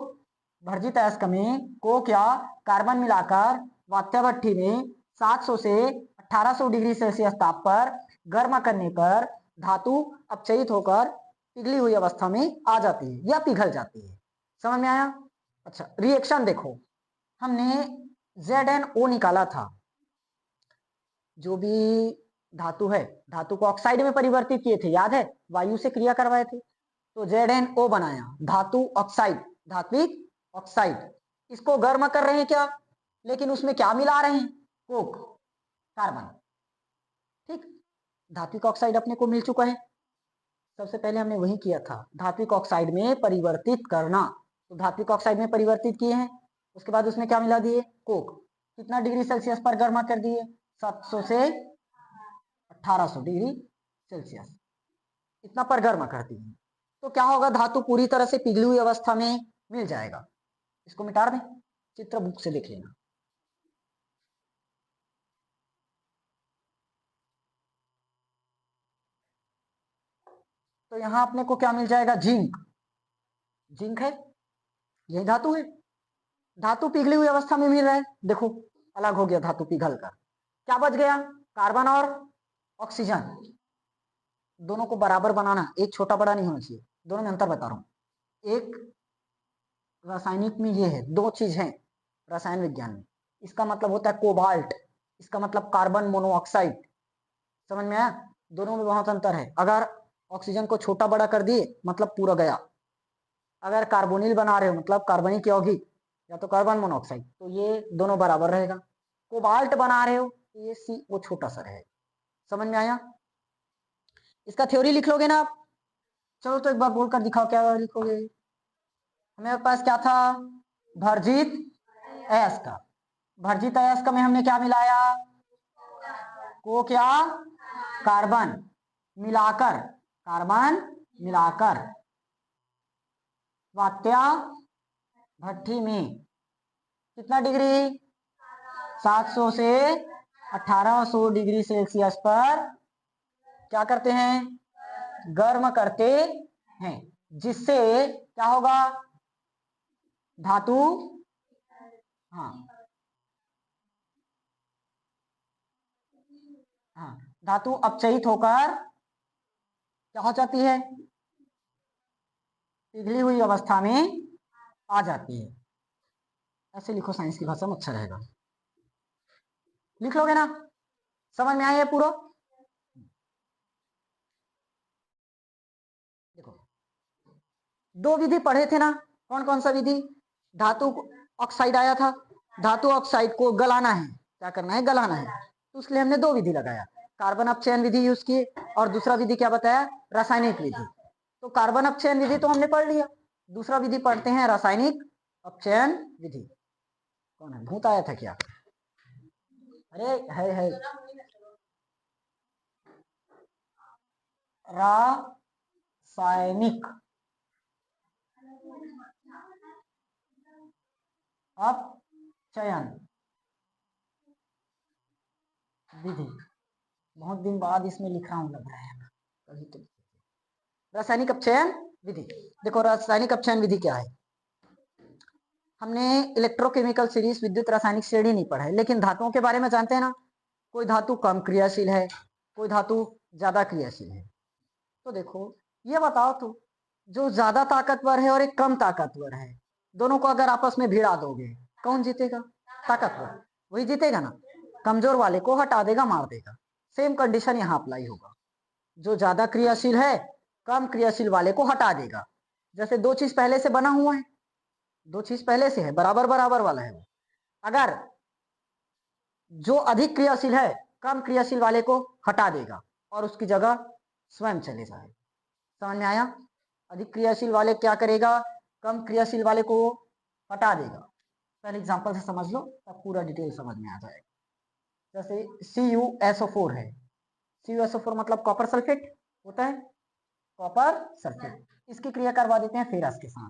भर्जित अयस्क में कोक या कार्बन मिलाकर वात्या भट्ठी में 700 से 1800 डिग्री सेल्सियस ताप पर गर्म करने पर धातु अपचयित होकर पिघली हुई अवस्था में आ जाती है या पिघल जाती है। समझ में आया। अच्छा, रिएक्शन देखो, हमने ZnO निकाला था, जो भी धातु है, धातु को ऑक्साइड में परिवर्तित किए थे, याद है, वायु से क्रिया करवाए थे, तो ZnO बनाया, धातु ऑक्साइड, धात्विक ऑक्साइड। इसको गर्म कर रहे हैं क्या, लेकिन उसमें क्या मिला रहे हैं, कोक, कार्बन। ठीक, धात्विक ऑक्साइड अपने को मिल चुका है, सबसे पहले हमने वही किया था, धात्विक ऑक्साइड में परिवर्तित करना। तो धात्विक ऑक्साइड में परिवर्तित किए हैं, उसके बाद उसमें क्या मिला दिए, कोक। कितना डिग्री सेल्सियस पर गर्म कर दिए, 700 से 1800 डिग्री सेल्सियस, इतना पर गर्म कर दिए। तो क्या होगा, धातु पूरी तरह से पिघली हुई अवस्था में मिल जाएगा। इसको मिटा दें, चित्र बुक से देख लेना। तो यहां अपने को क्या मिल जाएगा, जिंक। जिंक है, यही धातु है। धातु पिघली हुई अवस्था में मिल रहा है, देखो अलग हो गया धातु पिघल कर, क्या बच गया, कार्बन और ऑक्सीजन। दोनों को बराबर बनाना, एक छोटा बड़ा नहीं होना चाहिए, दोनों में अंतर बता रहा हूं। एक रासायनिक में ये है, दो चीज है रसायन विज्ञान में, इसका मतलब होता है कोबाल्ट, इसका मतलब कार्बन मोनोऑक्साइड। समझ में आया, दोनों में बहुत अंतर है। अगर ऑक्सीजन को छोटा बड़ा कर दिए मतलब पूरा गया, अगर कार्बोनिल बना रहे हो मतलब कार्बनिक यौगिक या तो कार्बन मोनोऑक्साइड, तो ये दोनों बराबर रहेगा। कोबाल्ट बना रहे हो तो ये सी वो छोटा सा रहेगा। समझ में आया, इसका थ्योरी लिख लोगे ना आप। चलो तो एक बार बोलकर दिखाओ, क्या लिखोगे। हमारे पास क्या था, भर्जित अयस्क। भर्जित अयस्क में हमने क्या मिलाया, को क्या, कार्बन मिलाकर, कार्बन मिलाकर वात्या भट्ठी में कितना डिग्री, 700 से 1800 डिग्री सेल्सियस पर क्या करते हैं, गर्म करते हैं, जिससे क्या होगा, धातु, हाँ हाँ, धातु अपचयित होकर क्या हो जाती है, पिघली हुई अवस्था में आ जाती है। ऐसे लिखो, साइंस की भाषा में अच्छा रहेगा, लिख लोगे ना। समझ में आया है पूरा। देखो दो विधि पढ़े थे ना, कौन कौन सा विधि, धातु ऑक्साइड आया था, धातु ऑक्साइड को गलाना है, क्या करना है, गलाना है, तो उसके लिए हमने दो विधि लगाया, कार्बन अपचयन विधि यूज किए, और दूसरा विधि क्या बताया, रासायनिक विधि। तो कार्बन अपचयन विधि तो हमने पढ़ लिया, दूसरा विधि पढ़ते हैं रासायनिक अपचयन विधि। कौन है, भूत आया था क्या, अरे है रासायनिक अपचयन विधि, बहुत दिन बाद इसमें लिख रहा हूं लग रहा है कभी तो। रासायनिक अपचयन विधि, देखो रासायनिक अपचयन विधि क्या है, हमने इलेक्ट्रोकेमिकल सीरीज विद्युत रासायनिक श्रेणी नहीं पढ़ा है, लेकिन धातुओं के बारे में जानते हैं ना, कोई धातु कम क्रियाशील है, कोई धातु ज्यादा क्रियाशील है। तो देखो ये बताओ तो, जो ज्यादा ताकतवर है और एक कम ताकतवर है, दोनों को अगर आपस में भिड़ा दोगे कौन जीतेगा, ताकतवर वही जीतेगा ना, कमजोर वाले को हटा देगा, मार देगा। सेम कंडीशन यहाँ अप्लाई होगा, जो ज्यादा क्रियाशील है कम क्रियाशील वाले को हटा देगा। जैसे दो चीज पहले से बना हुआ है, दो चीज पहले से है, बराबर बराबर वाला है वो, अगर जो अधिक क्रियाशील है कम क्रियाशील वाले को हटा देगा और उसकी जगह स्वयं चले जाएगा। समझ में आया, अधिक क्रियाशील वाले क्या करेगा, कम क्रियाशील वाले को हटा देगा। पहले एग्जांपल से समझ लो तब पूरा डिटेल समझ में आ जाएगा। जैसे CuSO4 है, CuSO4 मतलब कॉपर सल्फेट होता है, कॉपर सल्फेट, इसकी क्रिया करवा देते हैं फेरस के साथ।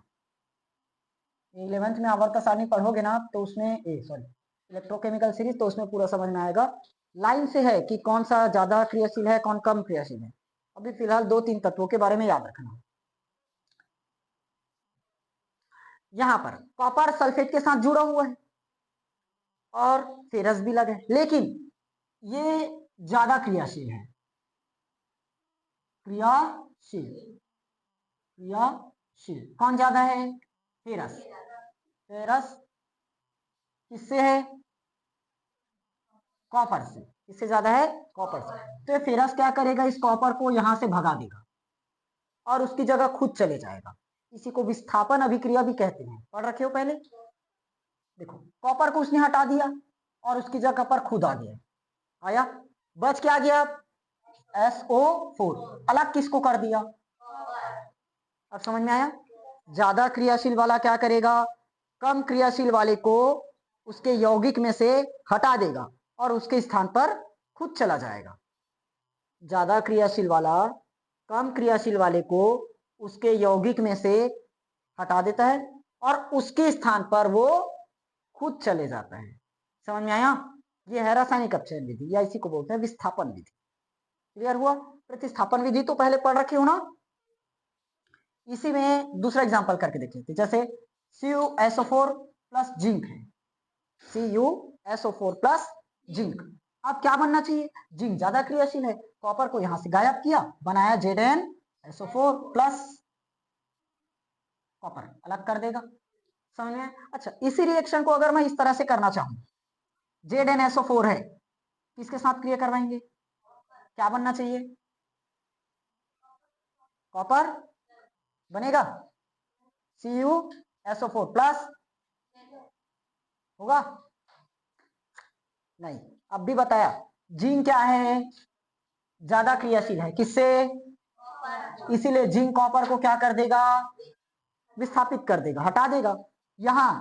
11th में आवर्त सारणी पढ़ोगे ना तो उसमें सॉरी इलेक्ट्रोकेमिकल सीरीज, तो उसमें पूरा समझ में आएगा, लाइन से है कि कौन सा ज्यादा क्रियाशील है कौन कम क्रियाशील है। अभी फिलहाल दो तीन तत्वों के बारे में याद रखना। यहाँ पर कॉपर सल्फेट के साथ जुड़ा हुआ है और फेरस भी लगा है, लेकिन ये ज्यादा क्रियाशील है, क्रियाशील, क्रियाशील कौन ज्यादा है, फेरस। फेरस किससे है, कॉपर से, किससे ज्यादा है, कॉपर से। तो फेरस क्या करेगा, इस कॉपर को यहां से भगा देगा और उसकी जगह खुद चले जाएगा। इसी को विस्थापन अभिक्रिया भी कहते हैं, पढ़ रखे हो पहले। देखो कॉपर को उसने हटा दिया और उसकी जगह पर खुद आ गया, आया, बच क्या गया, SO4, अलग किसको कर दिया, अब समझ में आया। ज्यादा क्रियाशील वाला क्या करेगा, कम क्रियाशील वाले को उसके यौगिक में से हटा देगा और उसके स्थान पर खुद चला जाएगा। ज्यादा क्रियाशील वाला कम क्रियाशील वाले को उसके यौगिक में से हटा देता है और उसके स्थान पर वो खुद चले जाता है। समझ में आया? ये है रासायनिक अपचयन विधि, या इसी को बोलते हैं विस्थापन विधि। क्लियर हुआ? प्रतिस्थापन विधि तो पहले पढ़ रखे हो ना। इसी में दूसरा एग्जांपल करके देख लेते, जैसे CuSO4 प्लस जिंक है, CuSO4 प्लस जिंक। अब क्या बनना चाहिए? जिंक ज्यादा क्रियाशील है, कॉपर को यहां से गायब किया, बनाया ZnSO4 प्लस, कॉपर अलग कर देगा। समझ में? अच्छा, इसी रिएक्शन को अगर मैं इस तरह से करना चाहूं, ZnSO4 है, किसके साथ क्रिया करवाएंगे? क्या बनना चाहिए? कॉपर बनेगा, CuSO4 प्लस होगा नहीं। अब भी बताया, जिंक क्या है? ज्यादा क्रियाशील है, किससे? इसीलिए जिंक कॉपर को क्या कर देगा? विस्थापित कर देगा, हटा देगा। यहां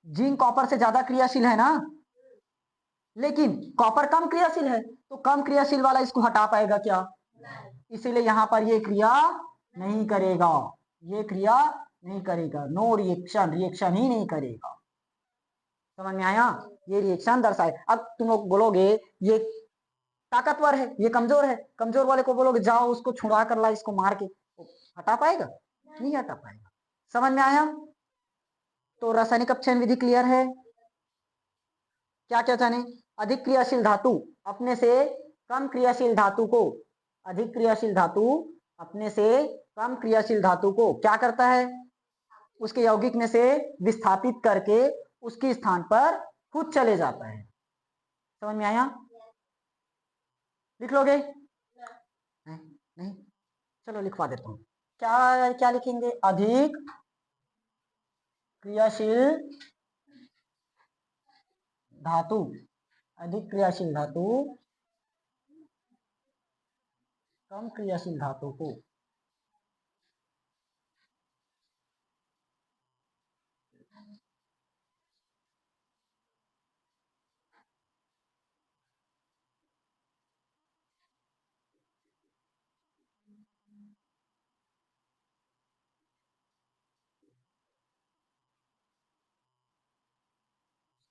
जिंक कॉपर से ज्यादा क्रियाशील है ना, लेकिन कॉपर कम क्रियाशील है, तो कम क्रियाशील वाला इसको हटा पाएगा क्या? इसीलिए यहां पर ये क्रिया नहीं करेगा, ये क्रिया नहीं करेगा, नो रिएक्शन, रिएक्शन ही नहीं करेगा। समझ में आया? ये रिएक्शन दर्शाए। अब तुम लोग बोलोगे ये ताकतवर है, ये कमजोर है, कमजोर वाले को बोलोगे जाओ उसको छुड़ा कर ला, इसको मार के, हटा पाएगा? नहीं हटा पाएगा। समझ में आया? तो रासायनिक अपचयन विधि क्लियर है। क्या क्या जाने? अधिक क्रियाशील धातु अपने से कम क्रियाशील धातु को, अधिक क्रियाशील धातु अपने से कम क्रियाशील धातु को क्या करता है? उसके यौगिक में से विस्थापित करके उसके स्थान पर खुद चले जाता है। समझ में आया? लिख लोगे? नहीं? चलो लिखवा देता हूं। क्या क्या लिखेंगे? अधिक क्रियाशील धातु, अधिक क्रियाशील धातु कम क्रियाशील धातु को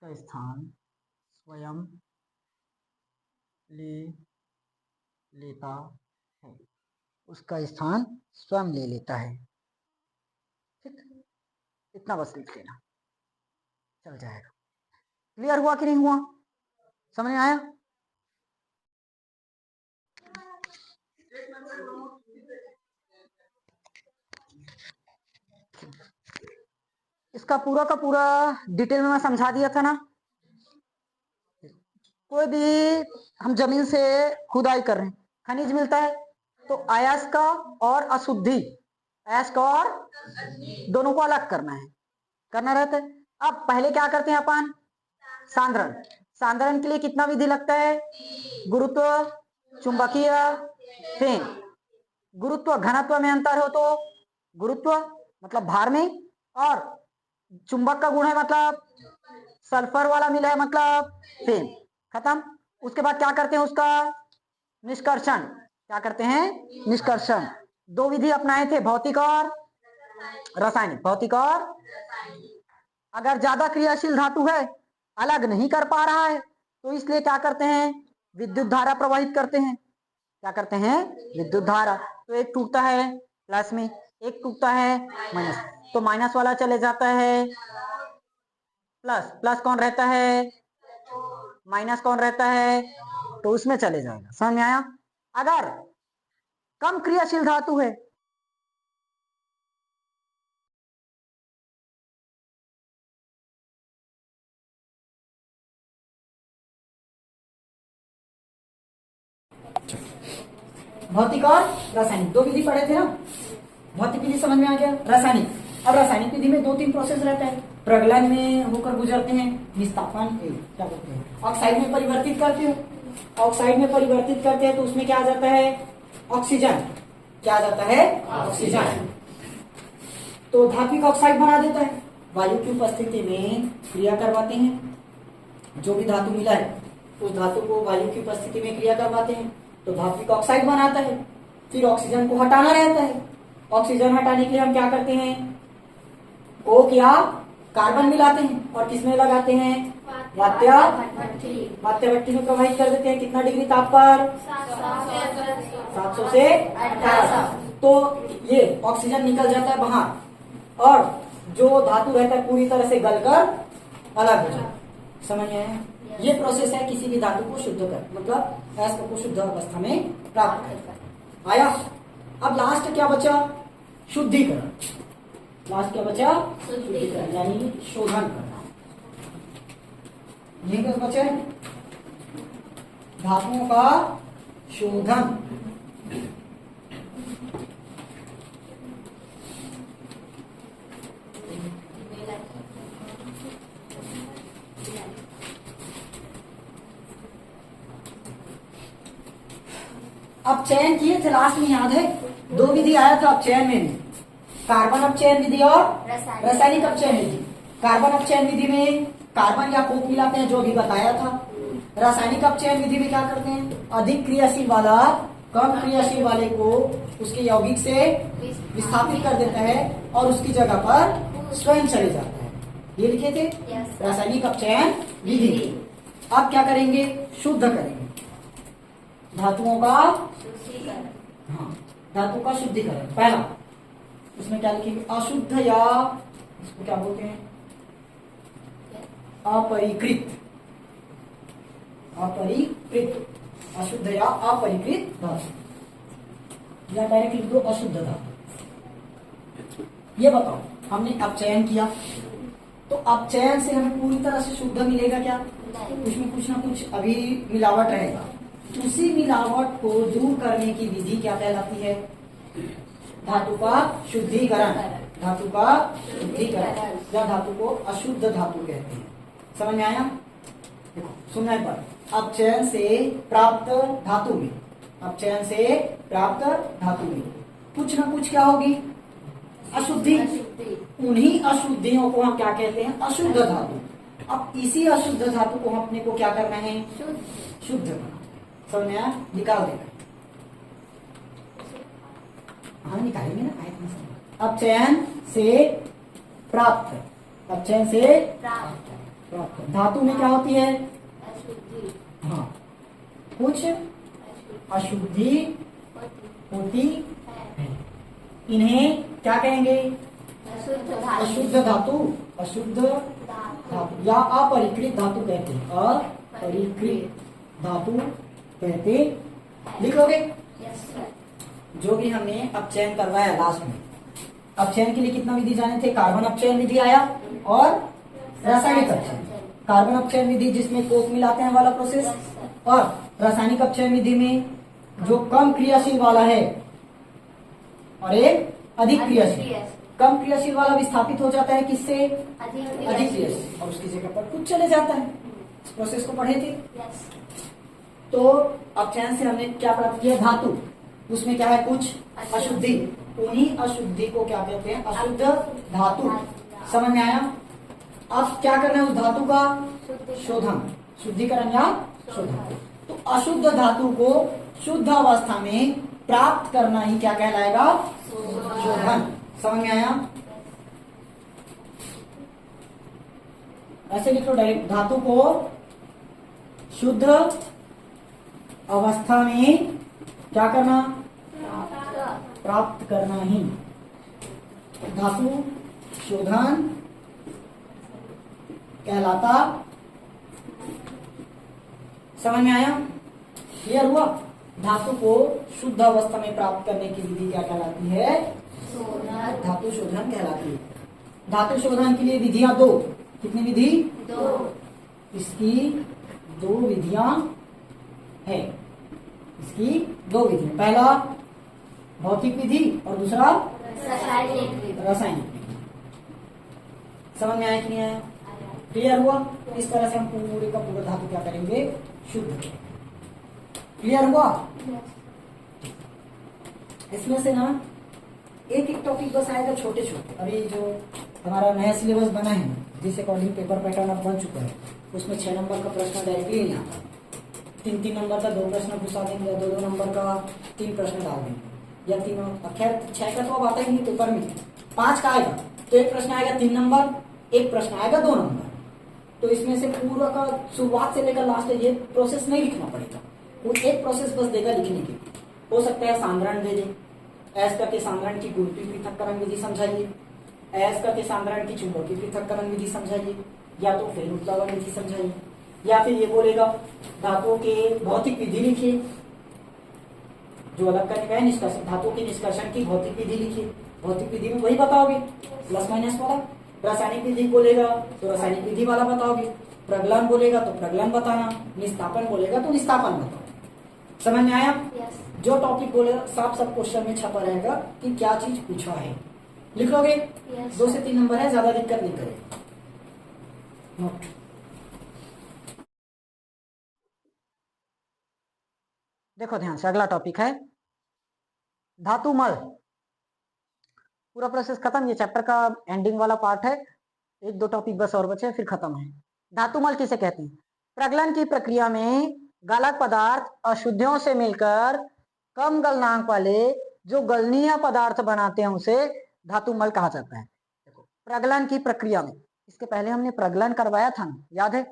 का स्थान स्वयं ले लेता है, उसका स्थान स्वयं ले लेता है। ठीक, इतना बस लिख लेना, चल जाएगा। क्लियर हुआ कि नहीं हुआ? समझ में आया? इसका पूरा का पूरा डिटेल में मैं समझा दिया था ना। कोई भी हम जमीन से खुदाई कर रहे हैं, खनिज मिलता है, तो अयस्क और अशुद्धि, अयस्क और दोनों को अलग करना है, करना रहता है। अब पहले क्या करते हैं अपन? सांद्रण। सांद्रण के लिए कितना विधि लगता है? गुरुत्व, चुंबकीय, फेन। गुरुत्व घनत्व में अंतर हो तो गुरुत्व मतलब भार में, और चुंबक का गुण है मतलब सल्फर वाला मिला है मतलब फेन। खत्म। उसके बाद क्या करते हैं? उसका निष्कर्षण। क्या करते हैं? निष्कर्षण। दो विधि अपनाए थे, भौतिक और रासायनिक। भौतिक और, अगर ज्यादा क्रियाशील धातु है, अलग नहीं कर पा रहा है, तो इसलिए क्या करते हैं? विद्युत धारा प्रवाहित करते हैं। क्या करते हैं? विद्युत धारा। तो एक टूटता है प्लस में, एक टूटता है माइनस, तो माइनस वाला चले जाता है प्लस, प्लस कौन रहता है? माइनस कौन रहता है? तो उसमें चले जाएगा। समझ में आया? अगर कम क्रियाशील धातु है, भौतिक और रासायनिक दो विधि पढ़े थे ना। भौतिक विधि समझ में आ गया। रासायनिक, अब रासायनिक विधि में 2-3 प्रोसेस रहता है। प्रगलन में होकर गुजरते हैं, विस्थापन क्या बोलते हैं, ऑक्साइड में परिवर्तित करते हैं। ऑक्साइड में परिवर्तित करते हैं तो उसमें क्या आ जाता है? ऑक्सीजन। क्या आ जाता है? ऑक्सीजन। तो धात्विक ऑक्साइड बना देता है। वायु की उपस्थिति में क्रिया करवाते हैं, जो भी धातु मिला है उस धातु को वायु की उपस्थिति में क्रिया करवाते हैं, तो धात्विक ऑक्साइड बनाता है। फिर ऑक्सीजन को हटाना रहता है। ऑक्सीजन हटाने के लिए हम क्या करते हैं? कोक या कार्बन मिलाते हैं और किसमें लगाते हैं, वात्या भट्टी में प्रवाहित कर देते हैं। कितना डिग्री ताप पर, 700 से 1800। तो ये ऑक्सीजन निकल जाता है बाहर और जो धातु रहता है पूरी तरह से गलकर अलग हो जाता है। समझ में आया? ये प्रोसेस है किसी भी धातु को शुद्ध कर, मतलब एसिड को शुद्ध अवस्था में प्राप्त कर। आया? अब लास्ट क्या बचा, शुद्धिकरण। लास्ट क्या बचा, शुद्धिकरण यानी शोधन करना। ये क्या बचा, धातुओं का शोधन। अब चयन किए थे लास्ट में, याद है? दो विधि आया था अपचयन में, कार्बन अपचयन विधि और रासायनिक अपचयन विधि। कार्बन अपचयन विधि में कार्बन या कोक मिलाते हैं, जो भी बताया था। रासायनिक अपचयन विधि में क्या करते हैं, अधिक क्रियाशील वाला कम क्रियाशील वाले को उसके यौगिक से विस्थापित कर देता है और उसकी जगह पर स्वयं चले जाता है। ये लिखे थे रासायनिक अपचयन विधि। अब क्या करेंगे, शुद्ध करेंगे धातुओं का, हाँ धातु का शुद्धिकरण। पहला उसमें क्या लिखेंगे, अशुद्ध या इसको क्या बोलते हैं, अपरिकृत। अपरिकृत, अशुद्ध या अपरिकृत धातु, या डायरेक्ट लिख दो अशुद्ध धातु। ये बताओ, हमने अपचयन किया तो अपचयन से हमें पूरी तरह से शुद्ध मिलेगा क्या? उसमें कुछ ना कुछ अभी मिलावट रहेगा। उसी मिलावट को दूर करने की विधि क्या कहलाती है, धातु का शुद्धिकरण। धातु का शुद्धिकरण या धातु को अशुद्ध धातु कहते हैं। समझ में आया? देखो सुनना एक बार, अपचयन से प्राप्त धातु में, अपचयन से प्राप्त धातु में कुछ ना कुछ क्या होगी, अशुद्धि। उन्हीं अशुद्धियों को हम क्या कहते हैं, अशुद्ध धातु। अब इसी अशुद्ध धातु को हम अपने को क्या करना है, शुद्ध करना। समझ में आया? निकाल देना, हाँ निकालेंगे ना। अपचयन से प्राप्त, अपचयन से प्राप्त धातु में क्या होती है, हाँ कुछ अशुद्धि होती है। इन्हें क्या कहेंगे, अशुद्ध धातु। अशुद्ध धातु या अपरिकृत धातु कहते हैं, अपरिकृत धातु कहते। लिखोगे जो भी हमने अपचयन करवाया लास्ट में। अपचयन के लिए कितना विधि जाने थे, कार्बन अपचयन विधि आया और रासायनिक अपचयन। कार्बन अपचयन विधि जिसमें कोक मिलाते हैं वाला प्रोसेस, और रासायनिक अपचयन विधि में जो कम क्रियाशील वाला है और एक अधिक क्रियाशील। कम क्रियाशील वाला विस्थापित हो जाता है किससे, अधिक क्रियाशील, और उसकी जगह पर कुछ चले जाता है। इस प्रोसेस को पढ़े थे। तो अपचयन से हमने क्या प्राप्त किया, धातु। उसमें क्या है, कुछ अशुद्धि। उन्हीं अशुद्धि को क्या कहते हैं, अशुद्ध धातु। समझ में आया? अब क्या करना है, उस धातु का शोधन, शुद्धिकरण या शोधन। तो अशुद्ध धातु को शुद्ध अवस्था में प्राप्त करना ही क्या कहलाएगा, शोधन। समझ में आया? ऐसे लिख लो डायरेक्ट, धातु को शुद्ध अवस्था में क्या करना, प्राप्त करना ही धातु शोधन कहलाता। समझ में आया? क्लियर हुआ? धातु को शुद्ध अवस्था में प्राप्त करने की विधि क्या कहलाती है, धातु शोधन कहलाती है। धातु शोधन के लिए विधियां दो। कितनी विधि, दो। इसकी दो विधियां है, इसकी दो विधि। पहला भौतिक विधि और दूसरा रासायनिक विधि। समझ में आया कि नहीं आया? क्लियर हुआ? इस तरह से हम पूरे का पूरा धातु क्या करेंगे, शुद्ध। क्लियर हुआ? इसमें से ना एक एक टॉपिक बस आएगा, छोटे छोटे। अभी जो हमारा नया सिलेबस बना है, जिस अकॉर्डिंग पेपर पैटर्न अब बन चुका है, उसमें 6 नंबर का प्रश्न डायरेक्टली नहीं आता। 3-3 नंबर का 2 प्रश्न घुसा देंगे, या 2-2 नंबर का 3 प्रश्न डाल देंगे, या 3। खैर 6 का तो अब आता ही नहीं पेपर में, 5 का आएगा तो एक प्रश्न आएगा 3 नंबर, एक प्रश्न आएगा 2 नंबर। तो इसमें से पूरा का शुरुआत से लेकर लास्ट ये प्रोसेस नहीं लिखना पड़ेगा, वो एक प्रोसेस बस देगा लिखने की। हो सकता है सांद्रण दे दे, एस करके सांद्रण की गुरुत्वीय पृथक्करण विधि समझाइए, एस करके सांद्रण की चुंबकीय पृथक्करण विधि समझाइए, या तो फिर उत्प्लावन विधि समझाइए, या फिर ये बोलेगा धातुओं के भौतिक विधि लिखिए, जो अलग करने का है निष्कर्षण, धातुओं के निष्कर्षण की भौतिक विधि लिखिए। भौतिक विधि में वही बताओगे प्लस माइनस वाला। रासायनिक विधि बोलेगा तो रासायनिक विधि वाला बताओगे, प्रगलन बोलेगा तो प्रगलन बताना, निस्तापन बोलेगा तो निस्तापन बताओ। समझ में आया? Yes. जो टॉपिक बोलेगा साफ सब क्वेश्चन में छपा रहेगा कि क्या चीज पूछा है। लिख लोगे? Yes, 2 से 3 नंबर है, ज्यादा दिक्कत नहीं करेगा। नोट। देखो ध्यान से, अगला टॉपिक है धातुमल। पूरा प्रोसेस खत्म, ये चैप्टर का एंडिंग वाला पार्ट है। 1-2 टॉपिक बस और बचे, फिर खत्म है। धातुमल किसे कहते हैं? प्रगलन की प्रक्रिया में गलक पदार्थ अशुद्धियों से मिलकर कम गलनांक वाले जो गलनीय पदार्थ बनाते हैं उसे धातुमल कहा जाता है। देखो, प्रगलन की प्रक्रिया में, इसके पहले हमने प्रगलन करवाया था ना, याद है?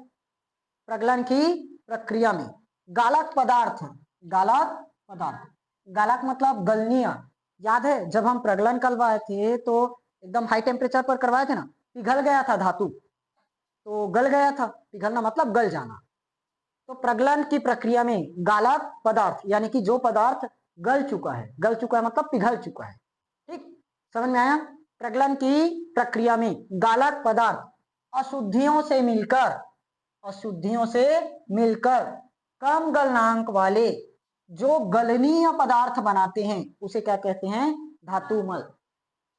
प्रगलन की प्रक्रिया में गालक पदार्थ, गालक पदार्थ, गालक मतलब गलनीय। याद है जब हम प्रगलन करवाए थे तो एकदम हाई टेम्परेचर पर करवाए थे ना, पिघल गया था धातु, तो गल गया था। पिघलना मतलब गल जाना। तो प्रगलन की प्रक्रिया में गालक पदार्थ यानी कि जो पदार्थ गल चुका है, गल चुका है मतलब पिघल चुका है। ठीक, समझ में आया? प्रगलन की प्रक्रिया में गालक पदार्थ अशुद्धियों से मिलकर, अशुद्धियों से मिलकर कम गलनांक वाले जो गलनीय पदार्थ बनाते हैं उसे क्या कहते हैं? धातुमल।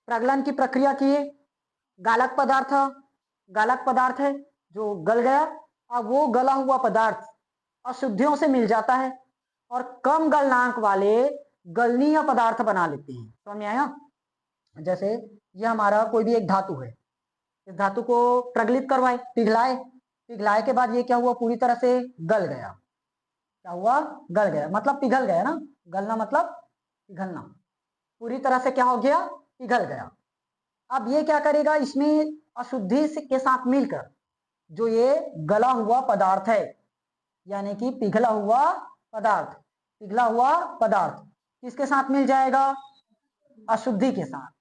प्रगलन की प्रक्रिया की गालक पदार्थ, गालक पदार्थ है जो गल गया, अब वो गला हुआ पदार्थ अशुद्धियों से मिल जाता है और कम गलनांक वाले गलनीय पदार्थ बना लेते हैं। समझ में आया? जैसे ये हमारा कोई भी एक धातु है, इस धातु को प्रगलित करवाए, पिघलाए, पिघलाए के बाद ये क्या हुआ? पूरी तरह से गल गया। क्या हुआ? गल गया मतलब पिघल गया ना, गलना मतलब पिघलना। पूरी तरह से क्या हो गया? पिघल गया। अब ये क्या करेगा? इसमें अशुद्धि के साथ मिलकर जो ये गला हुआ पदार्थ है, यानी कि पिघला हुआ पदार्थ, पिघला हुआ पदार्थ किसके साथ मिल जाएगा? अशुद्धि के साथ,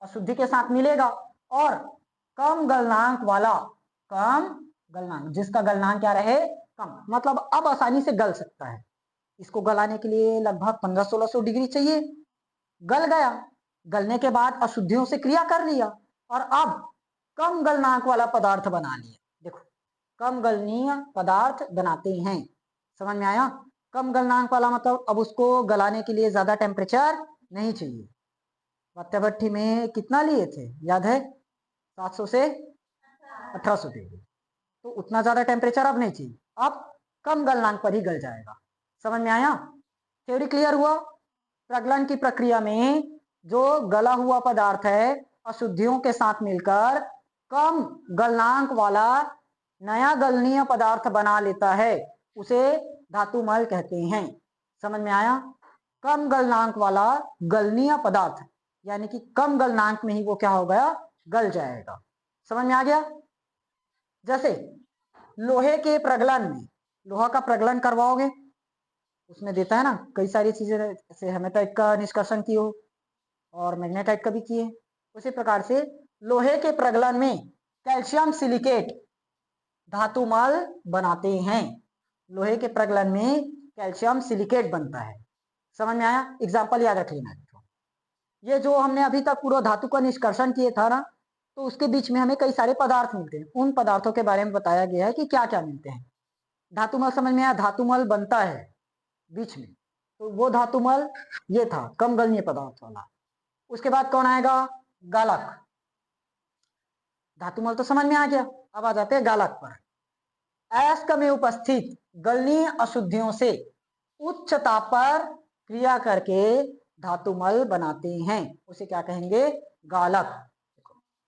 अशुद्धि के साथ मिलेगा और कम गलनांक वाला, कम गलनांक, जिसका गलनांक क्या रहे? कम, मतलब अब आसानी से गल सकता है। इसको गलाने के लिए लगभग 1500-1600 डिग्री चाहिए। गल गया, गलने के बाद अशुद्धियों से क्रिया कर लिया और अब कम गलनांक वाला पदार्थ बना लिया। देखो, कम गलनीय पदार्थ बनाते हैं। समझ में आया? कम गलनांक वाला मतलब अब उसको गलाने के लिए ज्यादा टेम्परेचर नहीं चाहिए। वात्यभट्टी में कितना लिए थे याद है? 700 से 1800 डिग्री। तो उतना ज्यादा टेम्परेचर अब नहीं चाहिए, अब कम गलनांक पर ही गल जाएगा। समझ में आया? थ्योरी क्लियर हुआ? प्रगलन की प्रक्रिया में जो गला हुआ पदार्थ है अशुद्धियों के साथ मिलकर कम गलनांक वाला नया गलनीय पदार्थ बना लेता है, उसे धातुमल कहते हैं। समझ में आया? कम गलनांक वाला गलनीय पदार्थ यानी कि कम गलनांक में ही वो क्या हो गया? गल जाएगा। समझ में आ गया? जैसे लोहे के प्रगलन में, लोहा का प्रगलन करवाओगे, उसमें देता है ना कई सारी चीजें, जैसे हेमेटाइट का निष्कर्षण किए हो और मैग्नेटाइट का भी किए। उसी प्रकार से लोहे के प्रगलन में कैल्शियम सिलिकेट धातुमल बनाते हैं। लोहे के प्रगलन में कैल्शियम सिलिकेट बनता है। समझ में आया? एग्जाम्पल याद रख लेना। ये जो हमने अभी तक पूरा धातु का निष्कर्षण किए था ना, तो उसके बीच में हमें कई सारे पदार्थ मिलते हैं। उन पदार्थों के बारे में बताया गया है कि क्या क्या मिलते हैं। धातुमल समझ में आया? धातुमल बनता है बीच में, तो वो धातुमल ये था कम गलनीय पदार्थ वाला। उसके बाद कौन आएगा? गालक। धातुमल तो समझ में आ गया, अब आ जाते हैं गालक पर। अयस्क में उपस्थित गलनीय अशुद्धियों से उच्च ताप पर क्रिया करके धातुमल बनाते हैं, उसे क्या कहेंगे? गालक।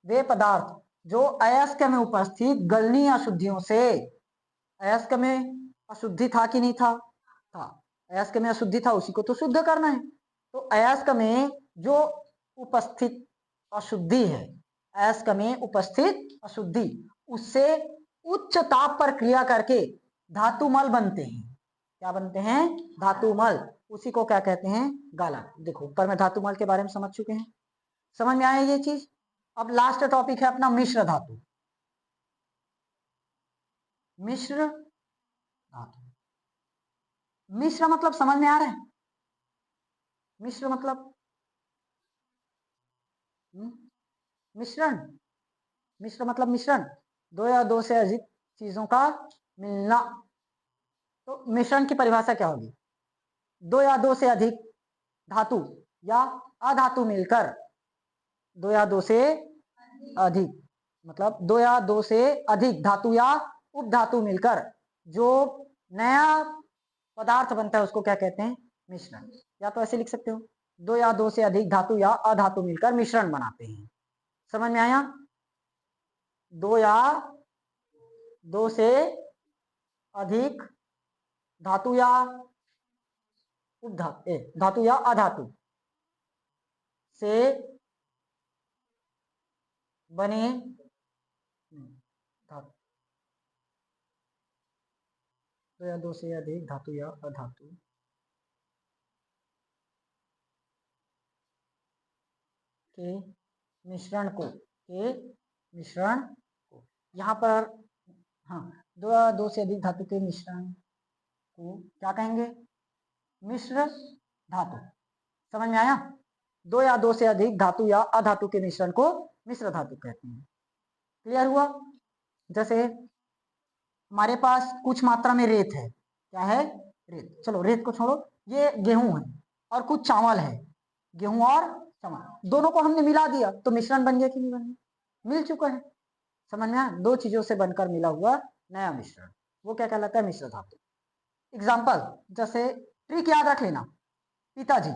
वे पदार्थ जो अयस्क में उपस्थित गलनीय अशुद्धियों से, अयस्क में अशुद्धि था कि नहीं था? था। अयस्क में अशुद्धि था, उसी को तो शुद्ध करना है। तो अयस्क में जो उपस्थित अशुद्धि है, अयस्क में उपस्थित अशुद्धि, उससे उच्च ताप पर क्रिया करके धातुमल बनते हैं। क्या बनते हैं? धातुमल। उसी को क्या कहते हैं? गालन। देखो ऊपर में धातुमल के बारे में समझ चुके हैं, समझ में आया ये चीज। अब लास्ट टॉपिक है अपना मिश्र धातु। मिश्र धातु, मिश्र मतलब समझ में आ रहा है? मिश्र मतलब मिश्रण। मिश्र मतलब मिश्रण, दो या दो से अधिक चीजों का मिलना। तो मिश्रण की परिभाषा क्या होगी? दो या दो से अधिक धातु या अधातु मिलकर, दो या दो से अधिक मतलब दो या दो से अधिक धातु या उपधातु मिलकर जो नया पदार्थ बनता है उसको क्या कहते हैं? मिश्रण। या तो ऐसे लिख सकते हो, दो या दो से अधिक धातु या अधातु मिलकर मिश्रण बनाते हैं। समझ में आया? दो या दो से अधिक धातु या उपधातु, धातु या अधातु से बने धातु, दो या दो से अधिक धातु या अधातु के मिश्रण को यहाँ पर, हाँ, दो या दो से अधिक धातु के मिश्रण को क्या कहेंगे? मिश्र धातु। समझ में आया? दो या दो से अधिक धातु या अधातु के मिश्रण को मिश्र धातु कहते हैं। क्लियर हुआ? जैसे हमारे पास कुछ मात्रा में रेत है। क्या है? रेत। चलो रेत को छोड़ो, ये गेहूं है और कुछ चावल है। गेहूं और चावल दोनों को हमने मिला दिया तो मिश्रण बन गया कि नहीं बन गया? मिल चुका है। समझ में आया? दो चीजों से बनकर मिला हुआ नया मिश्रण, वो क्या कहलाता है? मिश्र धातु। एग्जाम्पल, जैसे ट्रिक याद रख लेना, पिताजी।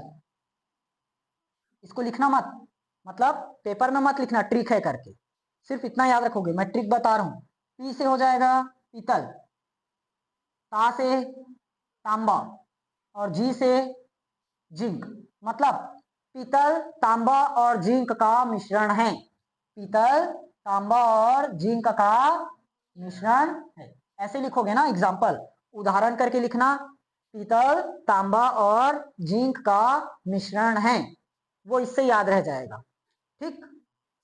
इसको लिखना मत, मतलब पेपर में मत लिखना ट्रिक है करके, सिर्फ इतना याद रखोगे, मैं ट्रिक बता रहा हूं। पी से हो जाएगा पीतल, ता से तांबा और जी से जिंक। मतलब पीतल तांबा और जिंक का मिश्रण है। पीतल तांबा और जिंक का मिश्रण है। ऐसे लिखोगे ना, एग्जाम्पल उदाहरण करके लिखना, पीतल तांबा और जिंक का मिश्रण है, वो इससे याद रह जाएगा। ठीक,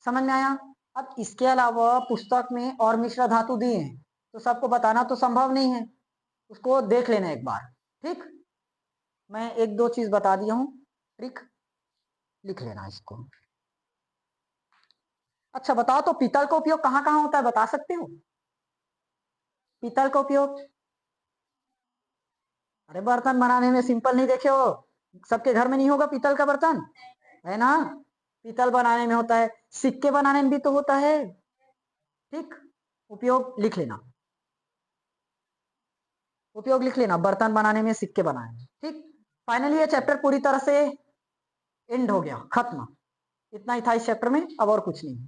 समझ में आया? अब इसके अलावा पुस्तक में और मिश्र धातु दिए हैं तो सबको बताना तो संभव नहीं है, उसको देख लेना एक बार। ठीक, मैं एक दो चीज बता दिया हूं, ट्रिक लिख लेना इसको। अच्छा बताओ तो पीतल का उपयोग कहाँ कहाँ होता है, बता सकते हो? पीतल का उपयोग, अरे बर्तन बनाने में, सिंपल नहीं देखे हो? सबके घर में नहीं होगा पीतल का बर्तन, है ना? पीतल बनाने में होता है, सिक्के बनाने में भी तो होता है। ठीक, उपयोग लिख लेना, उपयोग लिख लेना, बर्तन बनाने में, सिक्के बनाने में। ठीक, फाइनली ये चैप्टर पूरी तरह से एंड हो गया, खत्म। इतना ही था इस चैप्टर में, अब और कुछ नहीं।